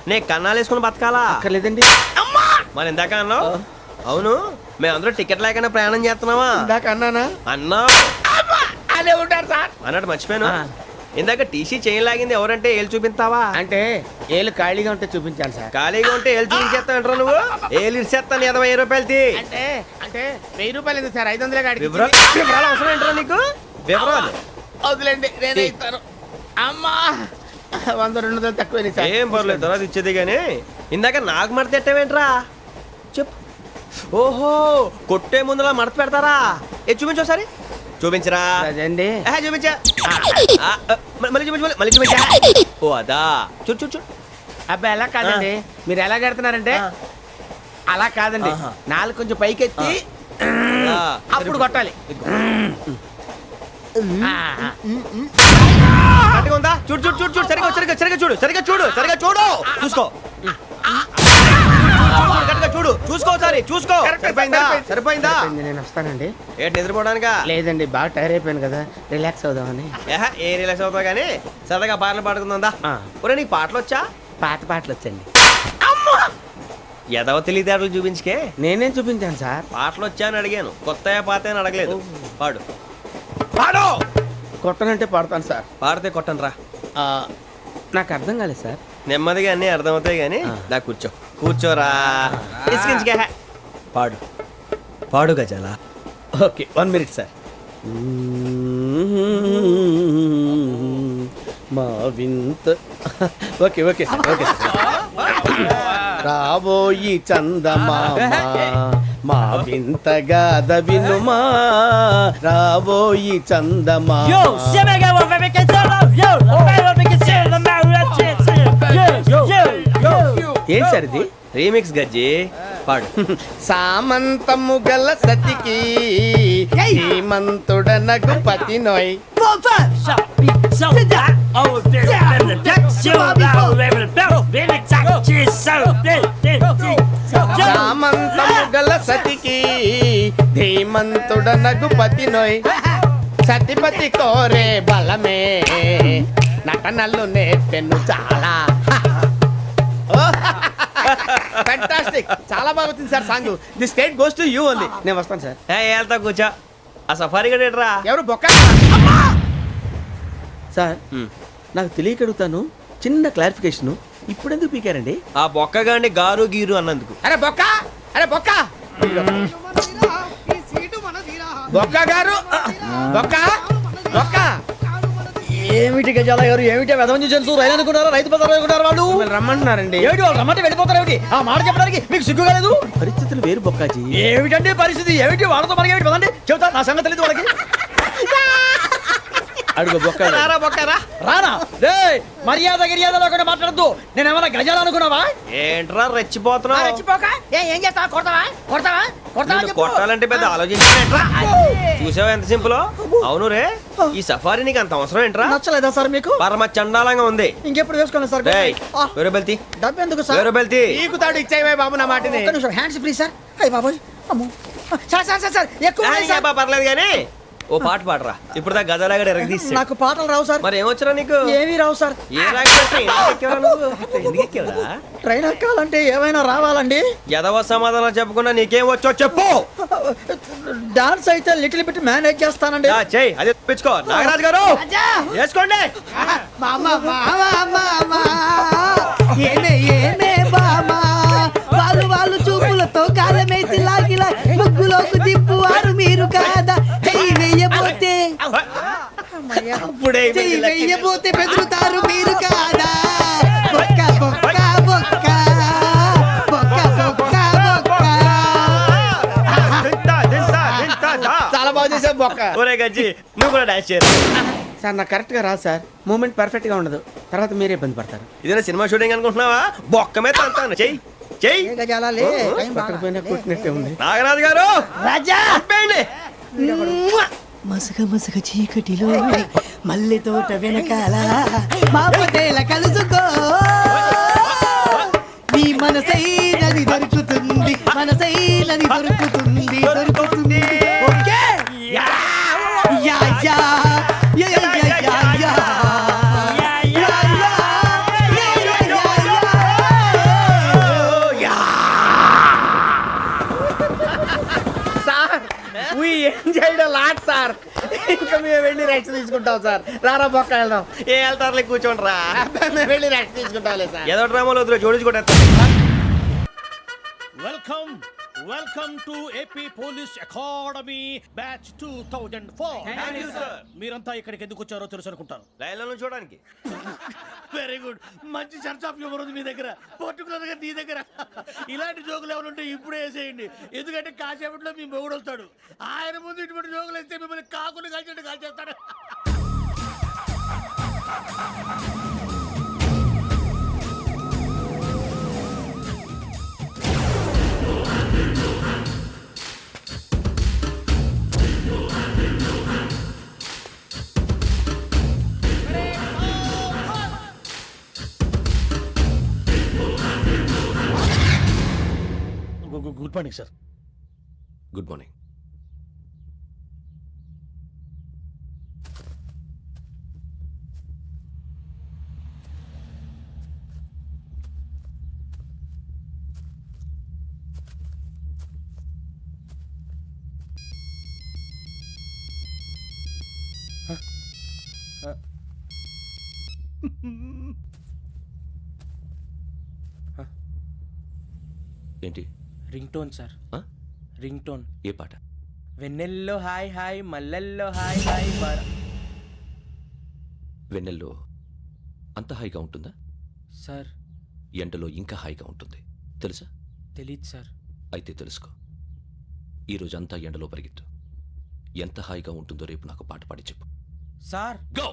నే కన్నాలు వేసుకుని బతకాలా? లేదండి. మరి ఇందాక అన్నావు అవును మేమందరూ టికెట్ లేకుండా ప్రయాణం చేస్తున్నావా? ఇందాక అన్నానా? అన్నావు అదే ఉంటారు సార్ అన్నట్టు మర్చిపోయాను. ఇందాక టీసీ చేయి లాగింది ఎవరంటే ఏళ్ళు చూపిస్తావా? అంటే ఏళ్ళు ఖాళీగా ఉంటే చూపించాను సార్. ఖాళీగా ఉంటే ఏళ్ళు చూపించేస్తానంటారా నువ్వు? ఏళ్ళు ఇచ్చేస్తాను 20 రూపాయలది. అంటే అంటే 1000 రూపాయలు ఎందుకు సార్? 500 కాడికి వివరాలు అవసరం ఏంటరా నీకు? వివరాలు వదిలేండి నేనే ఇస్తాను. అమ్మా 100 200 తక్కువ ఏం పర్లేదు తర్వాత ఇచ్చేది కానీ ఇందాక నాకు మడత ఎట్టవేంట్రా చెప్పు. ఓహో కొట్టే ముందులా మడత పెడతారా? ఏ చూపించు ఒకసారి చూపించరా. అదండి చూపించా మళ్ళీ చూపించు మళ్ళీ చూపించా. ఓ అదా చూడు చూడు చూడు. అబ్బాయి ఎలా కాదండి, మీరు ఎలా కడుతున్నారంటే అలా కాదండి, నాలుగు కొంచెం పైకెత్తి అప్పుడు కొట్టాలి. కరెక్ట్గా ఉందా? చూడు చూడు చూడు చూడు సరిగా సరిగా సరిగా చూడు సరిగా చూడు సరిగా చూడు చూసుకో కరెక్ట్గా చూడు చూసుకో సారి చూసుకో. సరిపోయిందా? సరిపోయిందా? నేను వస్తానండి. ఏంటి నిద్రపోవడానికా? లేదండి బాగా టైర్ అయిపోయాను కదా, రిలాక్స్ అవుదామని. ఏ రిలాక్స్ అవుతావు కానీ సరదాగా పాటలు పాడుకుందా? ఒరే నీకు పాటలు వచ్చా? పాత పాటలు వచ్చండి. ఎదవ తెలివితేటలు చూపించుకే. నేనేం చూపించాను సార్? పాటలు వచ్చా అని అడిగాను, కొత్త పాత అని అడగలేదు. పాడు పాడు. కొట్టనంటే పాడతాను సార్. పాడితే కొట్టను రా. నాకు అర్థం కాలేదు సార్. నెమ్మదిగా అన్నీ అర్థమవుతాయి కానీ దా కూర్చో కూర్చోరా. ఇసుకించుకే పాడు పాడు గజాల. Okay 1 minute sir. మా వింత okay okay sir okay sir. రాబోయి చందమామ మా వింతగా వినుమా, రాబోయి చందమామ. ఏంటి సార్ ఇది? రీమిక్స్ గజ్జి పాడు. సామంతము గల సతికి శ్రీమంతుడనగు పతి నోయ్. సామంతము గల సతికి ధీమంతుడనగు పతి నోయ్. సతిపతి కోరే బలమే నటనలు నేర్పెను చాలా. ఫ్యాంటాస్టిక్, చాలా బాగా వచ్చింది sir song. The state goes to you only. నేను వస్తాను సార్. వెళ్తా కూర్చో. ఆ సఫారీ గడేట్రా ఎవరు బొక్క సార్? నాకు తెలియక అడుగుతాను, చిన్న క్లారిఫికేషన్. ఇప్పుడు ఎందుకు పీకారండి? ఆ బొక్కగాండి గారు గీరు అన్నందుకు. అరే బొక్క, అరే బొక్క, బొక్క గారు, బొక్క బొక్క. ఏమిటి గజాల గారు, ఏమిటి వెదవని జంతువు రైలు అనుకున్నారా? రైతు బజార్ అనుకున్నారు వాళ్ళు. రమ్మంటున్నారండి. ఏమిటి వాళ్ళు రమ్మంటే వెళ్ళిపోతారు? ఏమిటి ఆ మాట చెప్పడానికి మీకు సిగ్గు కాలేదు? పరిస్థితులు వేరు బొక్కాజీ. ఏమిటంటే పరిస్థితి? ఏమిటి వాళ్ళతో మనకి ఏమిటి పదండి చెబుతా, నా సంగతి తెలియదు వాళ్ళకి. అడుగు బొక్క రారా బొక్కరా. రానా రే మర్యాద గిర్యాద లేకుండా మాట్లాడద్దు నేను ఏమైనా గజాలు అనుకున్నావా ఏంట్రా రెచ్చిపోతున్నావు? రెచ్చిపోక ఏం చేస్తావా? కొడతావా కొడతావా కొడతావా నిన్ను చెప్పు. కొట్టాలంటే పెద్ద ఆలోచించానేంట్రా? చూసావా ఎంత సింపుల్? అవును రే, ఈ సఫారీ నీకు అంత అవసరం ఏంట్రా? నచ్చలేదా సార్ మీకు? పరమ చండాలంగా ఉంది. ఇంకెప్పుడు వేసుకోండి సార్. డేయ్, వేరే బెల్తి, డబ్బు ఎందుకు సార్? వేరే బెల్తి. ఈకుతాడు ఇచ్చేవే బాబు నా మాటని. ఒక్క నిమిషం హ్యాండ్స్ ఫ్రీ సార్. అయ్యి బాబోయ్ అమ్మో. సార్ సార్ సార్ సార్ ఎక్కువ ఉన్నాయి సార్. పర్లేదు కానీ ఓ పాట పాడరా. ఇప్పుడు దా గదలాగడ ఎరగ తీసి. నాకు పాటలు రావు సార్. మరి ఏమొచ్చరా నీకు? ఏమీ రావు సార్. ఏ ఎందుకు ఎక్కావురా? ట్రైన్ ఎక్కాలంటే ఏమైనా రావాలండి. ఎదవ సమాధానం చెప్పకుండా నీకేం వచ్చో చెప్పు. డాన్స్ అయితే లిటిల్ బిట్ మేనేజ్ చేస్తానండి. చెయ్యి, అది తెప్పించుకో. నాగరాజు గారు వేసుకోండి. ఏమే ఏమే బామా వాళ్ళు వాళ్ళు చూపులతో కాలమేసి లాగిలా ముగ్గులోకి తిప్పువారు మీరు కాదా? చెయ్యి వెయ్యబోతే చెయ్యి వెయ్యబోతే బెదురుతారు మీరు కాదా? బొక్క బొక్క బొక్క బొక్క బొక్క బొక్క. చాలా బాగా చేసావు బొక్క. ఒరే గజ్జి, నువ్వు కూడా డాన్స్ చేయరు. సార్ నాకు కరెక్ట్ గా రాదు సార్. మూమెంట్ పర్ఫెక్ట్ గా ఉండదు, తర్వాత మీరే ఇబ్బంది పడతారు. ఇదేనా సినిమా షూటింగ్ అనుకుంటున్నావా? బొక్క మీద అంటాను. చెయ్యి చెయ్యి. ఏ గజాలాలే, టైం బాగా. పక్కన కొట్టినట్టే ఉంది. నాగరాజు గారు రాజా ఆపేయండి. మసగ మసగ చీకటిలో మల్లె తోట వెనకాల మా పటేల కలుసుకో నీ మనసైనది దొరుకుతుంది, మనసైనది దొరుకుతుంది, దొరుకుతుంది. Okay yeah yeah yeah yeah yeah yeah yeah yeah. Sir ఇంకా మేము వెళ్ళి రెస్ట్ తీసుకుంటాం సార్. రారా బొక్క వెళ్దాం. ఏ వెళ్తారులే, కూర్చోండి రా. మేము వెళ్ళి రెస్ట్ తీసుకుంటాంలే సార్. ఏదో డ్రామాలో వద్దు, జోడించుకుంటా. Welcome welcome to AP police academy batch 2004. మీరంతా ఇక్కడికి ఎందుకు వచ్చారో తెలుసు అనుకుంటాను. లైన్లో చూడడానికి. వెరీ గుడ్, మంచి సెన్స్ ఆఫ్ హ్యూమర్ ఉంది మీ దగ్గర, పర్టికులర్ గా నీ దగ్గర. ఇలాంటి జోకులు ఏమైనా ఉంటే ఇప్పుడే వేసేయండి, ఎందుకంటే కాసేపట్లో మీ మొగుడు వస్తాడు. ఆయన ముందు ఇటువంటి జోకులు వేస్తే మిమ్మల్ని కాకుండా కాల్చేట్టు కాల్చేస్తాడు. Good morning sir. Good morning. ఏంటి? Ring tone sir. Ring tone. ఏ పాట? వెన్నెల్లో హాయ్ హాయ్ మల్లెల్లో హాయ్ హాయ్ వెన్నెల్లో అంత హాయిగా ఉంటుందా సార్? ఎండలో ఇంకా హాయిగా ఉంటుంది తెలుసా? తెలీదు సార్. అయితే తెలుసుకో. ఈరోజు అంతా ఎండలో పరిగెత్తు. ఎంత హాయిగా ఉంటుందో రేపు నాకు పాట పాడి చెప్పు. Sir go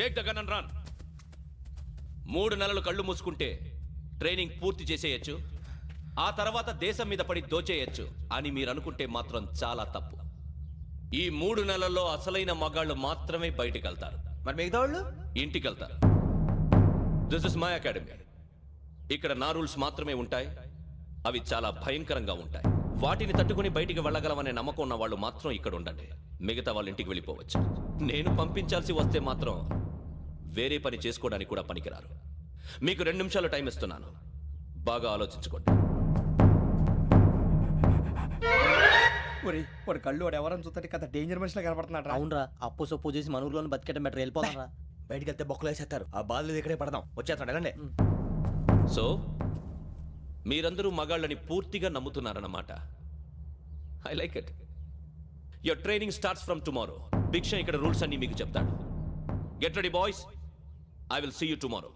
take the gun and run. 3 నెలలు కళ్ళు మూసుకుంటే ట్రైనింగ్ పూర్తి చేసేయచ్చు, ఆ తర్వాత దేశం మీద పడి దోచేయచ్చు అని మీరు అనుకుంటే మాత్రం చాలా తప్పు. ఈ 3 నెలల్లో అసలైన మగాళ్ళు మాత్రమే బయటికి వెళ్తారు. మరి మిగతా వాళ్ళు ఇంటికి వెళ్తారు. This is my academy. ఇక్కడ నా రూల్స్ మాత్రమే ఉంటాయి. అవి చాలా భయంకరంగా ఉంటాయి. వాటిని తట్టుకుని బయటికి వెళ్ళగలమనే నమ్మకం ఉన్న వాళ్ళు మాత్రం ఇక్కడ ఉండండి. మిగతా వాళ్ళు ఇంటికి వెళ్ళిపోవచ్చు. నేను పంపించాల్సి వస్తే మాత్రం వేరే పని చేసుకోవడానికి కూడా పనికిరారు. మీకు 2 నిమిషాలు టైం ఇస్తున్నాను, బాగా ఆలోచించుకోండి. వాడు కళ్ళు వాడు ఎవరని చూస్తే కదా డేంజర్ మనిషిలో కనపడుతున్నాడు. అవునరా, అప్పు సొప్పు చేసి మన ఊర్లో బతికేయడం బెటర్. వెళ్ళిపోతారా? బయటికి వెళ్తే బొక్కలు వేసేస్తారు. ఆ బాధలు ఇక్కడే పడదాం. వచ్చేస్తాడు వెళ్ళండి. సో మీరందరూ మగాళ్ళని పూర్తిగా నమ్ముతున్నారన్నమాట. I like it. Your training starts from tomorrow. Bhiksha ఇక్కడ రూల్స్ అన్ని మీకు చెప్తాడు. Get ready boys, I will see you tomorrow.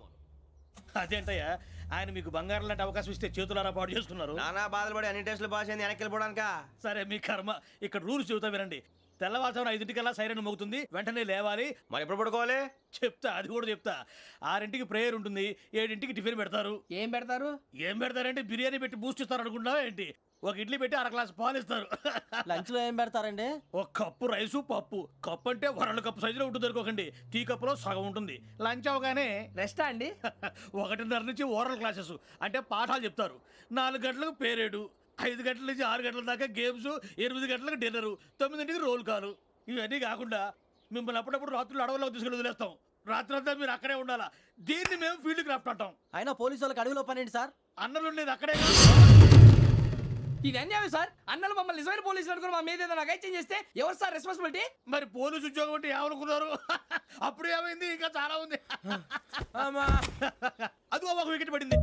అదేంటయ్యా, ఆయన మీకు బంగారం లాంటి అవకాశం ఇస్తే చేతులారా పాటు చేసుకున్నారు. నానా బాధలు పడి అన్ని టెస్టులు పాస్ అయింది, వెనక్కి వెళ్ళిపోవడానికా? సరే మీ కర్మ. ఇక్కడ రూల్స్ చెబుతా వినండి. తెల్లవారుజామున 5:00కల్లా సైరన్ మోగుతుంది, వెంటనే లేవాలి. మరి ఎప్పుడు పడుకోవాలి? చెప్తా, అది కూడా చెప్తా. 6ంటికి ప్రేయర్ ఉంటుంది, 7ంటికి టిఫిన్ పెడతారు. ఏం పెడతారు? ఏం పెడతారంటే బిర్యానీ పెట్టి బూస్ట్ ఇస్తారు అనుకుంటున్నావా ఏంటి? ఒక ఇడ్లీ పెట్టి 1 గ్లాస్ పాలు ఇస్తారు. లంచ్ లో ఏం పెడతారండి? ఒక కప్పు రైసు పప్పు. కప్పు అంటే 1 కప్పు సైజులో ఉంటుంది అనుకోకండి, టీ కప్పులో సగం ఉంటుంది. లంచ్ అవగానే రెస్టా అండి? 1:30 నుంచి ఓరల్ క్లాసెస్ అంటే పాఠాలు చెప్తారు. 4 గంటలకు పేరేడు, 5 గంటల నుంచి 6 గంటల దాకా గేమ్స్, 8 గంటలకు డిన్నరు, 9ంటికి రోల్ కాలు. ఇవన్నీ కాకుండా మిమ్మల్ని అప్పుడప్పుడు రాత్రులు అడవుల్లో తీసుకెళ్ళి వదిలేస్తాం. రాత్రి అంతా మీరు అక్కడే ఉండాలా. దీన్ని మేము ఫీల్డ్ క్రాఫ్ట్ అంటాం. అయినా పోలీసు వాళ్ళకి అడవిలో పని ఏంటి సార్? అన్నలు ఉండేది అక్కడే. ఇది అన్యాయం సార్. అన్నలు మమ్మల్ని నిజమైన పోలీసులు అనుకుని మా మీద ఏదైనా నగైత్యం చేస్తే ఎవరు సార్ రెస్పాన్సిబిలిటీ? మరి పోలీసు ఉద్యోగం అంటే ఏమనుకున్నారు? అప్పుడు ఏమైంది, ఇంకా చాలా ఉంది. అది ఒక వికెట్ పడింది.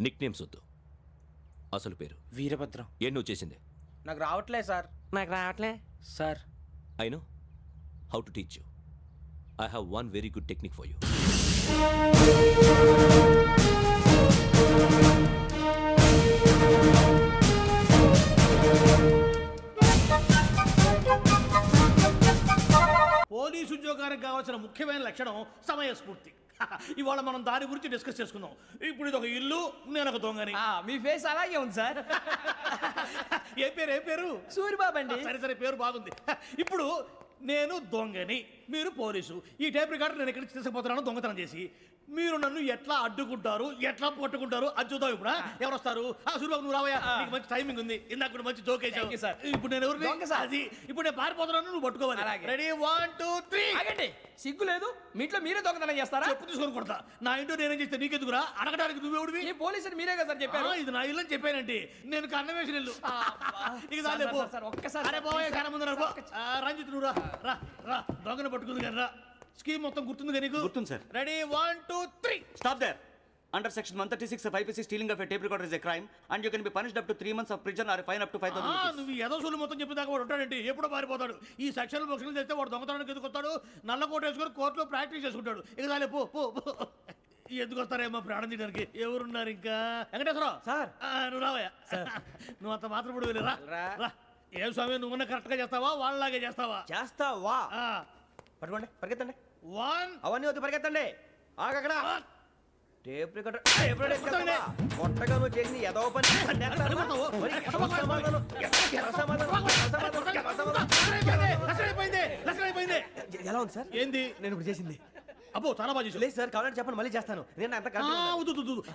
నిక్ నేమ్స్ వద్దు, అసలు పేరు. వీరభద్రం. ఏం నువ్వు చేసింది? నాకు రావట్లే సార్. నాకు రావట్లే sir. I know how to teach you. I have one very good technique for you. Police ఉద్యోగానికి కావాల్సిన ముఖ్యమైన లక్షణం సమయస్ఫూర్తి. ఇవాళ మనం దాని గురించి డిస్కస్ చేసుకుందాం. ఇప్పుడు ఇది ఒక ఇల్లు, నేను ఒక దొంగని. మీ ఫేస్ అలాగే ఉంది సార్. ఏ పేరు? సూరిబాబు అండి. సరే పేరు బాగుంది. ఇప్పుడు నేను దొంగని, మీరు పోలీసు. ఈ టైప్ రికార్డు నేను ఎక్కడికి తీసుకుపోతున్నాను దొంగతనం చేసి. మీరు నన్ను ఎట్లా అడ్డుకుంటారు, ఎట్లా పట్టుకుంటారు అది చూద్దాం. ఇప్పుడు ఎవరు వస్తారు? సూరిబాబు నువ్వు రావయ్యా, నీకు మంచి టైమింగ్ ఉంది. ఇందాక కూడా మంచి జోక్ వేసావు సార్. ఇప్పుడు నేను ఎవరు? అది ఇప్పుడు నేను పారిపోతున్నాను, నువ్వు పట్టుకోవాలి. రెడీ 1 2 3. ఆగండి, సిగ్గు లేదు? మీ ఇంట్లో మీరే దొంగతనం చేస్తారా? చెప్పు తీసుకొని కొడతా. నా ఇంట్లో నేనేం చేస్తే నీకెందుకురా? అడగడానికి నువ్వెవడివి? ఈ పోలీసులు మీరే కదా సార్ చెప్పారు. ఇది నా ఇల్లు అని చెప్పానంటే నేను కన్నం వేసిన ఇల్లు. ఇక చాలే పో. ఒక్కసారి అరే పోయే చాలా ముందు రంజిత్ నువ్వు రా రా దొంగను పట్టుకుంది కానీ రా. స్కీమ్ మొత్తం గుర్తుంది కానీ నీకు? గుర్తుంది sir. Ready 1 2 3. Stop there. Under section 136 of IPC, stealing of a tape recorder is a crime and you can be punished up to 3 months of prison or a fine up to 5,000 rupees. నువ్వు ఏదో సొల్లు మొత్తం చెప్పేదాకా వాడు ఉంటాడండి, ఎప్పుడో పారిపోతాడు. ఈ సెక్షన్లు బొక్షన్లు చేస్తే వాడు దొంగతనానికి ఎందుకు వస్తాడు? నల్ల కోట వేసుకొని కోర్టులో ప్రాక్టీస్ చేసుకుంటాడు. ఇక చాలే పో పో. ఎందుకు వస్తారేమో ప్రాణం తీయడానికి. ఎవరున్నారు ఇంకా? వెంకటేశ్వరరావు సార్, నువ్వు రావయ్యా. నువ్వు అంత మాత్రం ఇప్పుడు వెళ్ళి రా. ఏ స్వామి, నువ్వున్న కరెక్ట్ గా చేస్తావా వాళ్ళలాగే చేస్తావా? చేస్తావా? పట్టుకోండి, పరిగెత్తండి. 1 అవన్నీ వద్దు, పరిగెత్తండి. ఆగక్కడ. టేప్ రికార్డర్ కొట్టగా నువ్వు చేసి ఏదో పని. ఎలా ఉంది సార్? ఏంది నేను ఇప్పుడు చేసింది? అబ్బో చాలా బాగా చేసావు. లేదు సార్, కావాలంటే చెప్పండి, మళ్ళీ చేస్తాను. నేను అంత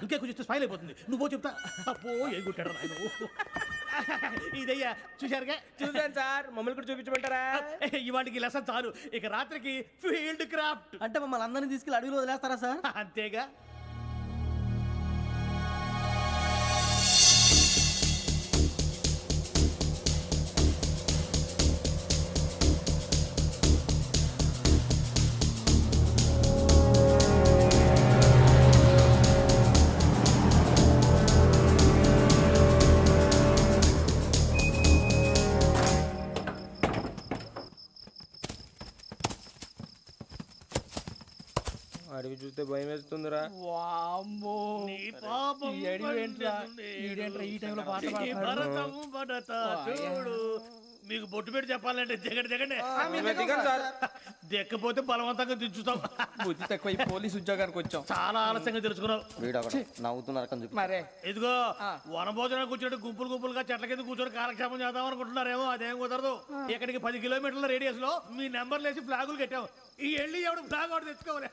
ఇంకే కొంచెం స్మైల్ అయిపోతుంది. నువ్వు చెప్తా. అబ్బో ఏం కొట్టాడు ఆయన. ఇదయ్యా చూశారుగా? చూసాను సార్. మమ్మల్ని కూడా చూపించమంటారా? ఇవాటికి లెసన్ చాలు. ఇక రాత్రికి ఫీల్డ్ క్రాఫ్ట్. అంటే మమ్మల్ని అందరినీ తీసుకెళ్ళి అడుగులో వదిలేస్తారా సార్? అంతేగా. అడవి చూస్తే భయం వేస్తుందిరా. నీ పాపం ఈ టైంలో పాట ఈ భరతము భరత చూడు. మీకు బొట్టు పెట్టి చెప్పాలంటే దిగండి. దిక్కపోతే బలవంతంగా దించుతాం. బుద్ధి తక్కువ ఈ పోలీస్ ఉద్యోగానికి వచ్చాం. చాలా ఆలస్యంగా తెలుసుకున్నావు. నవ్వుతున్నారు. మరే ఇదిగో వనభోజనానికి కూర్చోండి, గుంపులుగా చెట్ల కింద కూర్చొని కాలక్షేపం చేద్దాం అనుకుంటున్నారేమో. అదేం కుదరదు. ఇక్కడికి 10 కిలోమీటర్ల రేడియస్ లో మీ నెంబర్ లేసి ఫ్లాగులు కట్టాం. ఈ వెళ్ళి ఎవడు ఫ్లాగ్ ఒకటి తెచ్చుకోవాలి.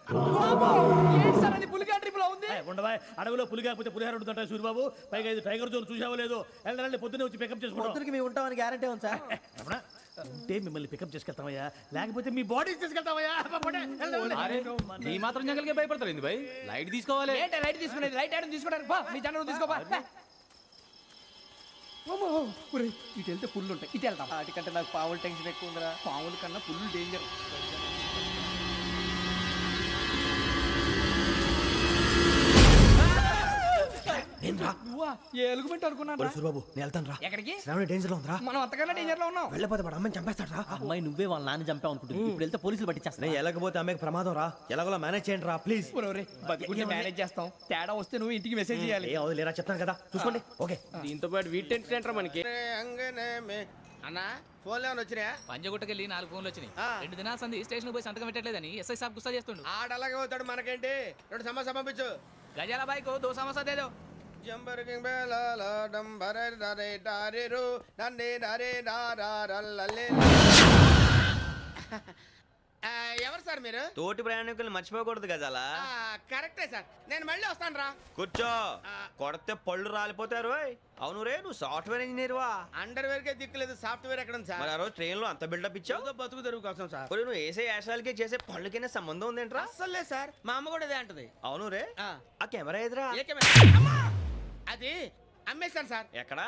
ఏంటి సార్ అది పులిగా ట్రిప్ లో ఉంది? ఉండవా, అడవిలో పులి కాకపోతే పులిహార ఉంటుంటాయి సూరిబాబు. పైగా ఇది టైగర్ జోన్ చూసావో లేదో. వెళ్ళాలి, పొద్దున్నే వచ్చి పికప్ చేసుకుంటాం. మేము ఉంటామని గ్యారంటీ ఉంది సార్. ఉంటే మిమ్మల్ని పికప్ చేసుకెళ్తామయ్యా, లేకపోతే మీ బాడీ తీసుకెళ్తామయ్యా. ఈ మాత్రం జంగల్కే భయపడతారు ఏంది భయ్? లైట్ తీసుకోవాలి. ఏంటి లైట్ తీసుకునేది? లైట్ ఐటమ్ తీసుకోవడానికి బా, మీ జనరల్ తీసుకోబా. ఇటు వెళ్తే పుల్లు ఉంటాయి, ఇటు వెళ్తాం. వాటికంటే నాకు పావులు టెన్షన్ ఎక్కువ ఉందిరా. పాముల కన్నా పుల్లు డేంజర్. ఎలుగుబెట్టి అనుకున్నాను. సూరిబాబు నేను వెళ్తాను రా. ఎక్కడికి? శ్రావణి డేంజర్ లో ఉందిరా. మనం అంతకన్నా డేంజర్ లో ఉన్నాం. వెళ్ళపోతే వాడు అమ్మని చంపేస్తాడు రా. అమ్మాయి నువ్వే వాళ్ళ నాన్న చంపావు అనుకుంటుంది. ఇప్పుడు వెళ్తే పోలీసులు పట్టించేస్తా. నేను వెళ్ళకపోతే అమ్మకి ప్రమాదం రా. ఎలాగోలా మేనేజ్ చేయండి రా ప్లీజ్. బతికుంటే మేనేజ్ చేస్తాం. తేడా వస్తే నువ్వు ఇంటికి మెసేజ్ చేయాలి. ఏ లేరా చెప్తాను కదా, చూసుకోండి. ఓకే. దీంతో పాటు వీటి టెన్షన్ ఏంట్రా మనకి? అన్నా ఫోన్ లో వచ్చినా? పంజగుట్టకెళ్ళి 4 ఫోన్లు వచ్చినాయి. 2 దినాల సంది స్టేషన్ పోయి సంతకం పెట్టలేదని ఎస్ఐ సాబ్ గుస్తా చేస్తుండు. ఆడలాగే పోతాడు, మనకేంటి? 2 సమస్య పంపించు. గజాల బైక్ 2 సమస్య దేదో. ఎవరు సార్ మీరు? తోటి ప్రయాణికులు మర్చిపోకూడదు గజాల. కరెక్టే సార్, నేను మళ్ళీ వస్తాను రా. కూర్చో, కొడితే పళ్ళు రాలిపోతారు. అవును రే, నువ్వు సాఫ్ట్వేర్ ఇంజనీర్ వా? అండర్వేర్ కే దిక్కులేదు, సాఫ్ట్వేర్ ఎక్కడ ఉంది సార్? మరి ఆ రోజు ట్రైన్ లో అంత బిల్డప్ ఇచ్చావు. బతుకు తెరువు కోసం సార్. మరి నువ్వు వేసే యాశాలకి చేసే పళ్ళకైనా సంబంధం ఉందేంట్రా? అస్సలు లేదు సార్, మా అమ్మ కూడా అదే అంటది. అవును రే, ఆ కెమెరా ఎదురా అది అమ్మేశాను సార్. ఎక్కడా?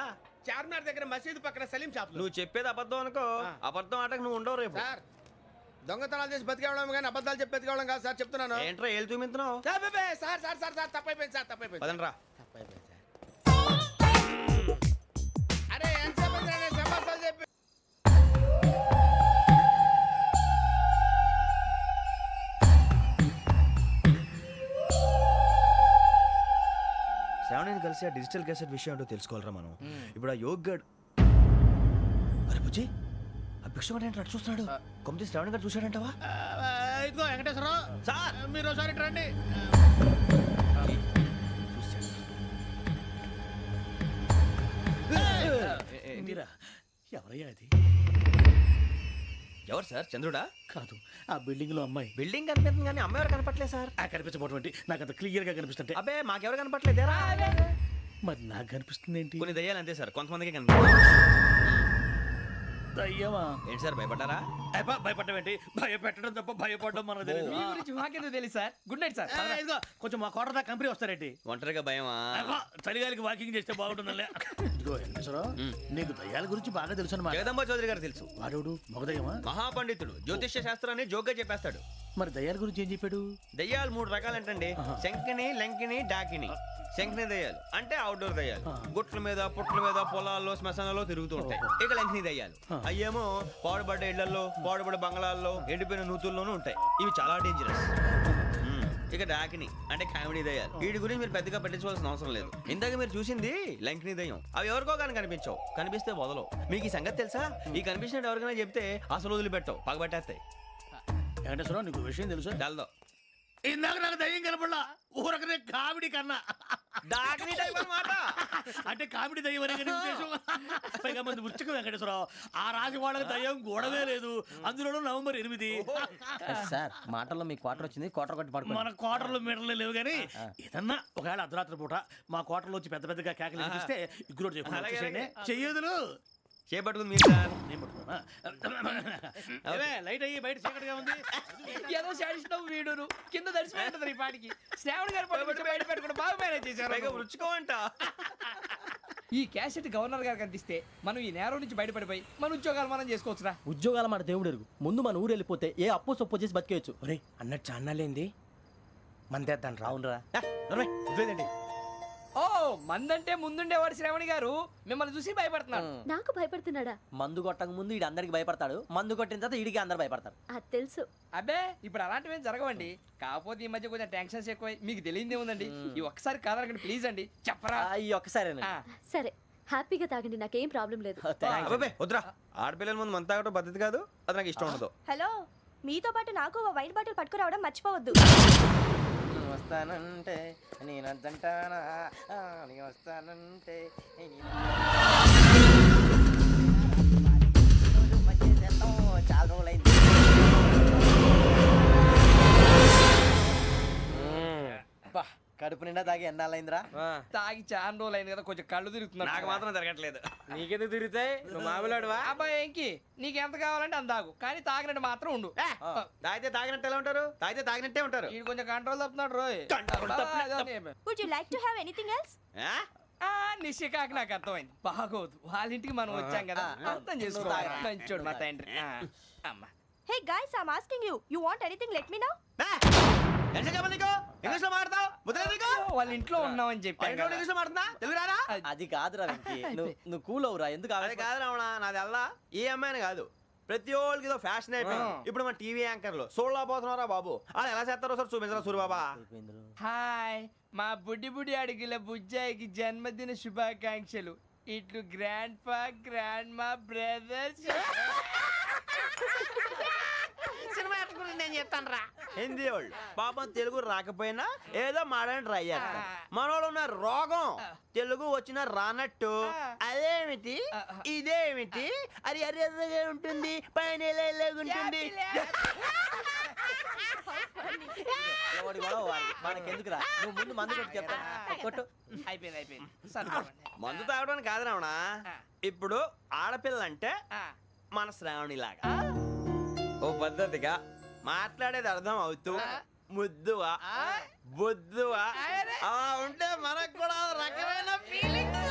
చార్మినార్ దగ్గర మసీదు పక్కన సలీం షాప్. నువ్వు చెప్పేది అబద్ధం అనుకో. అబద్ధం ఆటకు నువ్వు ఉండవు రేపు. సార్ దొంగతనాలు చేసి బతికేవడం కానీ అబద్ధాలు చెప్పి బతికేవడం కాదు సార్, చెప్తున్నాను. ఏంట్రా ఏళ్ళు చూపించినావు? Sir sir sir sir sir తప్పైపోయింది సార్, తప్పైపోయింది. పదండ్రా. తప్పైపోయింది సార్. అరే ఎంత సమాసాలు చెప్పి శ్రావణిని కలిసి ఆ డిజిటల్ క్యాసెట్ విషయం ఏంటో తెలుసుకోవాలరా మనం. ఇప్పుడు ఆ యోగ్ గడ్ అరే బుజ్జి, ఆ భిక్షం అంటే అటు చూస్తున్నాడు. కొమ్మతి శ్రావణి గారు చూశాడంటావా? ఇదిగో వెంకటేశ్వరరావు సార్, మీరు ఒకసారి ఇటు రండి. ఎవరయ్యా అది? ఎవరు సార్? చంద్రుడా? కాదు, ఆ బిల్డింగ్ లో అమ్మాయి. బిల్డింగ్ కనిపిస్తుంది కానీ అమ్మ ఎవరు కనపట్లేదు సార్. కనిపించబోటువంటి నాకు అంత క్లియర్ గా కనిపిస్తుంటే. అబ్బే మాకెవరు కనపట్లేదేరా? మరి నాకు కనిపిస్తుంది ఏంటి? కొన్ని దయ్యాలు అంతే సార్, కొంతమందికి కనిపిస్తుంది. అయ్యమా ఏంటి సార్ భయపడ్డారా? భయపడడం ఏంటి? భయపెట్టడం తప్ప భయపడడం మనకు తెలియదు. మీ గురించి మాకేందో తెలుసు సార్. Good night sir. ఇదిగో కొంచెం మా కోట దాకా కంపెనీ వస్తారేంటి? ఒంటరిగా భయమా? చలిగాలికి వాకింగ్ చేస్తే బాగుంటుందిలే. ఇదిగో వెంకటేశ్వరరావు, నీకు దయ్యాల గురించి బాగా తెలుసు అన్నమాట. జగదంబ చౌదరి గారు తెలుసు. వాడు మగదయ్యమా? మహాపండితుడు, జ్యోతిష్య శాస్త్రాన్ని జోగ్గా చెప్పేస్తాడు. మరి దయ్యాల గురించి ఏం చెప్పాడు? దయ్యాలు 3 రకాలంటండి. శంకిని, లంకిని, డాకిని. శంకిని దయ్యాలు అంటే అవుట్డోర్ దయ్యాలు, గుట్ల మీద పుట్ల మీద పొలాల్లో శ్మశానాల్లో తిరుగుతూ ఉంటాయి. ఇక లంకిని దయ్యాలు అయ్యేమో పాడుబడ్డ ఇళ్లలో, పాడుబడ్డ బంగ్లాల్లో, ఎండిపోయిన నూతుల్లోనూ ఉంటాయి. ఇవి చాలా డేంజరస్. ఇక డాకిని అంటే కామెడీ దయ్యాలు. వీటి గురించి మీరు పెద్దగా పట్టించుకోవాల్సిన అవసరం లేదు. ఇందాక మీరు చూసింది లంకిని దయ్యం. అవి ఎవరికో కానీ కనిపించవు, కనిపిస్తే వదలవు. మీకు ఈ సంగతి తెలుసా? ఈ కనిపించినట్టు ఎవరికైనా చెప్తే అసలు వదిలిపెట్టవు, పగబట్టేస్తాయి. వెంకటేశ్వరరావు, నీకు విషయం తెలుసు? డల్దో ఇందాక నాకు దయ్యం కనపడలా, ఊరకనే కామెడీ కన్నా. డాకిని టైప్ అన్నమాట. అంటే కామెడీ దయ్యం అనే కానీ ఉద్దేశం. పైగా మంది ఉచ్చకం వెంకటేశ్వరరావు. ఆ రాజు వాళ్ళకి దయ్యం గోడవే లేదు, అందులోనూ నవంబర్ 8. సార్ మాటల్లో మీ క్వార్టర్ వచ్చింది, క్వార్టర్ కొట్టి పడుకో. మన క్వార్టర్లో మీటర్లు లేవు కానీ ఏదన్నా ఒకవేళ అర్ధరాత్రి పూట మా క్వార్టర్లో వచ్చి పెద్ద పెద్దగా కేకలు వినిపిస్తే ఇగ్గురు చెయ్యదులు చేపట్టుకుంది మీరు సార్. నేను పట్టుకున్నా. లైట్ అయ్యి బయట చీకటిగా ఉంది. ఏదో శాడిస్తావు వీడును కింద దర్శనం ఈ పాటికి. శ్రావణ్ గారు పట్టుబట్టి బయట పెట్టుకుంటే బాగా మేనేజ్ చేశారు. రుచుకోమంట. ఈ క్యాసెట్ గవర్నర్ గారికి అందిస్తే మనం ఈ నేరం నుంచి బయటపడిపోయి మన ఉద్యోగాలు మనం చేసుకోవచ్చురా. ఉద్యోగాల మాట దేవుడు ఎరుగు. ముందు మన ఊరు వెళ్ళిపోతే ఏ అప్పు సొప్పు చేసి బతికేయచ్చు. అన్నట్టు చాన్నాలేంది మందేద్దాను రావునరా. లేదండి. ఓ మందంటే ముందుండేవాడు శ్రావణి గారు మిమ్మల్ని చూసి భయపడుతున్నాడు. నాకు భయపడుతున్నాడా? మందు కొట్టక ముందు ఈడు అందరికి భయపడతాడు, మందు కొట్టిన తర్వాత ఈడికి అందరు భయపడతారు. అది తెలుసు. అబ్బే ఇప్పుడు అలాంటివి ఏం జరగవండి. కాకపోతే ఈ మధ్య కొంచెం టెన్షన్స్ ఎక్కువై మీకు తెలియదే ఉందండి. ఈ ఒక్కసారి కాదనకండి ప్లీజ్ అండి, చెప్పరా? ఈ ఒక్కసారి సరే హ్యాపీగా తాగండి, నాకేం ప్రాబ్లం లేదు. అబ్బాబే వద్దురా, ఆడపిల్లల ముందు మంత తాగడం పద్ధతి కాదు, అది నాకు ఇష్టం ఉండదు. హలో, మీతో పాటు నాకు వైన్ బాటిల్ పట్టుకురావడం మర్చిపోవద్దు. వస్తానంటే నేనంటానా, వస్తానంటే కడుపు నిండా తాగి ఎన్నాళ్ళైందిరా? తాగి చాలా రోజులు అయింది కదా, కొంచెం కళ్ళు తిరుగుతున్నా. నాకు మాత్రం జరగట్లేదు. నీకెందుకు తిరుగుతాయి? నువ్వు మామిలాడువా? అబ్బాయి ఏంకి నీకు ఎంత కావాలంటే అంత తాగు, కానీ తాగినట్టు మాత్రం ఉండు. తాగితే తాగినట్టు ఎలా ఉంటారు? తాగితే తాగినట్టే ఉంటారు. వీడు కొంచెం కంట్రోల్ తప్పుతున్నాడు రోయ్. Would you like to have anything else? నిశ్చికాకి నాకు అర్థమైంది. బాగోదు, వాళ్ళ ఇంటికి మనం వచ్చాం కదా, అర్థం చేసుకోవాలి. మంచోడు మా తండ్రి. అమ్మా hey guys I am asking you, you want anything let me know? English లో మాట్లాడతావు? వాళ్ళ ఇంట్లో ఉన్నామని చెప్పాను కదా. ఇంగ్లీష్ లో మాట్లాడుతున్నా? తెలుగు రాదా? అది కాదురా వెంకీ, నువ్వు కూల్ అవురా. ఎందుకు అది కాదు రావణ, నాది అల్లా ఈ అమ్మాయిని కాదు, ప్రతి ఒళ్ళకి ఇదో ఫ్యాషన్ అయిపోయింది. ఇప్పుడు మన టీవీ యాంకర్లు సోళ్ళ పోతున్నారా బాబు, వాళ్ళు ఎలా చేస్తారో సార్ చూపించరా సూరిబాబా. హాయ్, మా బుడ్డి బుడి అడిగిల బుజ్జాయికి జన్మదిన శుభాకాంక్షలు. ఇట్లు గ్రాండ్ ఫా గ్రాండ్ మా బ్రదర్స్. నేను చెప్తాను రా. హిందీ వాళ్ళు పాపం తెలుగు రాకపోయినా ఏదో మాడని ట్రై చేస్తారు. మనోళ్ళు ఉన్న రోగం తెలుగు వచ్చిన రానట్టు అదేమిటి ఇదేమిటి అది అరిగా ఉంటుంది, పైన ఉంటుంది. మనకెందుకురా, నువ్వు ముందు మందు కొట్టి చెప్తా. కొట్టు. అయిపోయింది. మందు తాగడానికి కాదు రావణ, ఇప్పుడు ఆడపిల్ల అంటే మన శ్రావణిలాగా ఓ పద్ధతిగా మాట్లాడేది అర్థం అవుతూ ముద్దువా బొద్దువా అలా ఉంటే మనకు కూడా రకమైన ఫీలింగ్స్.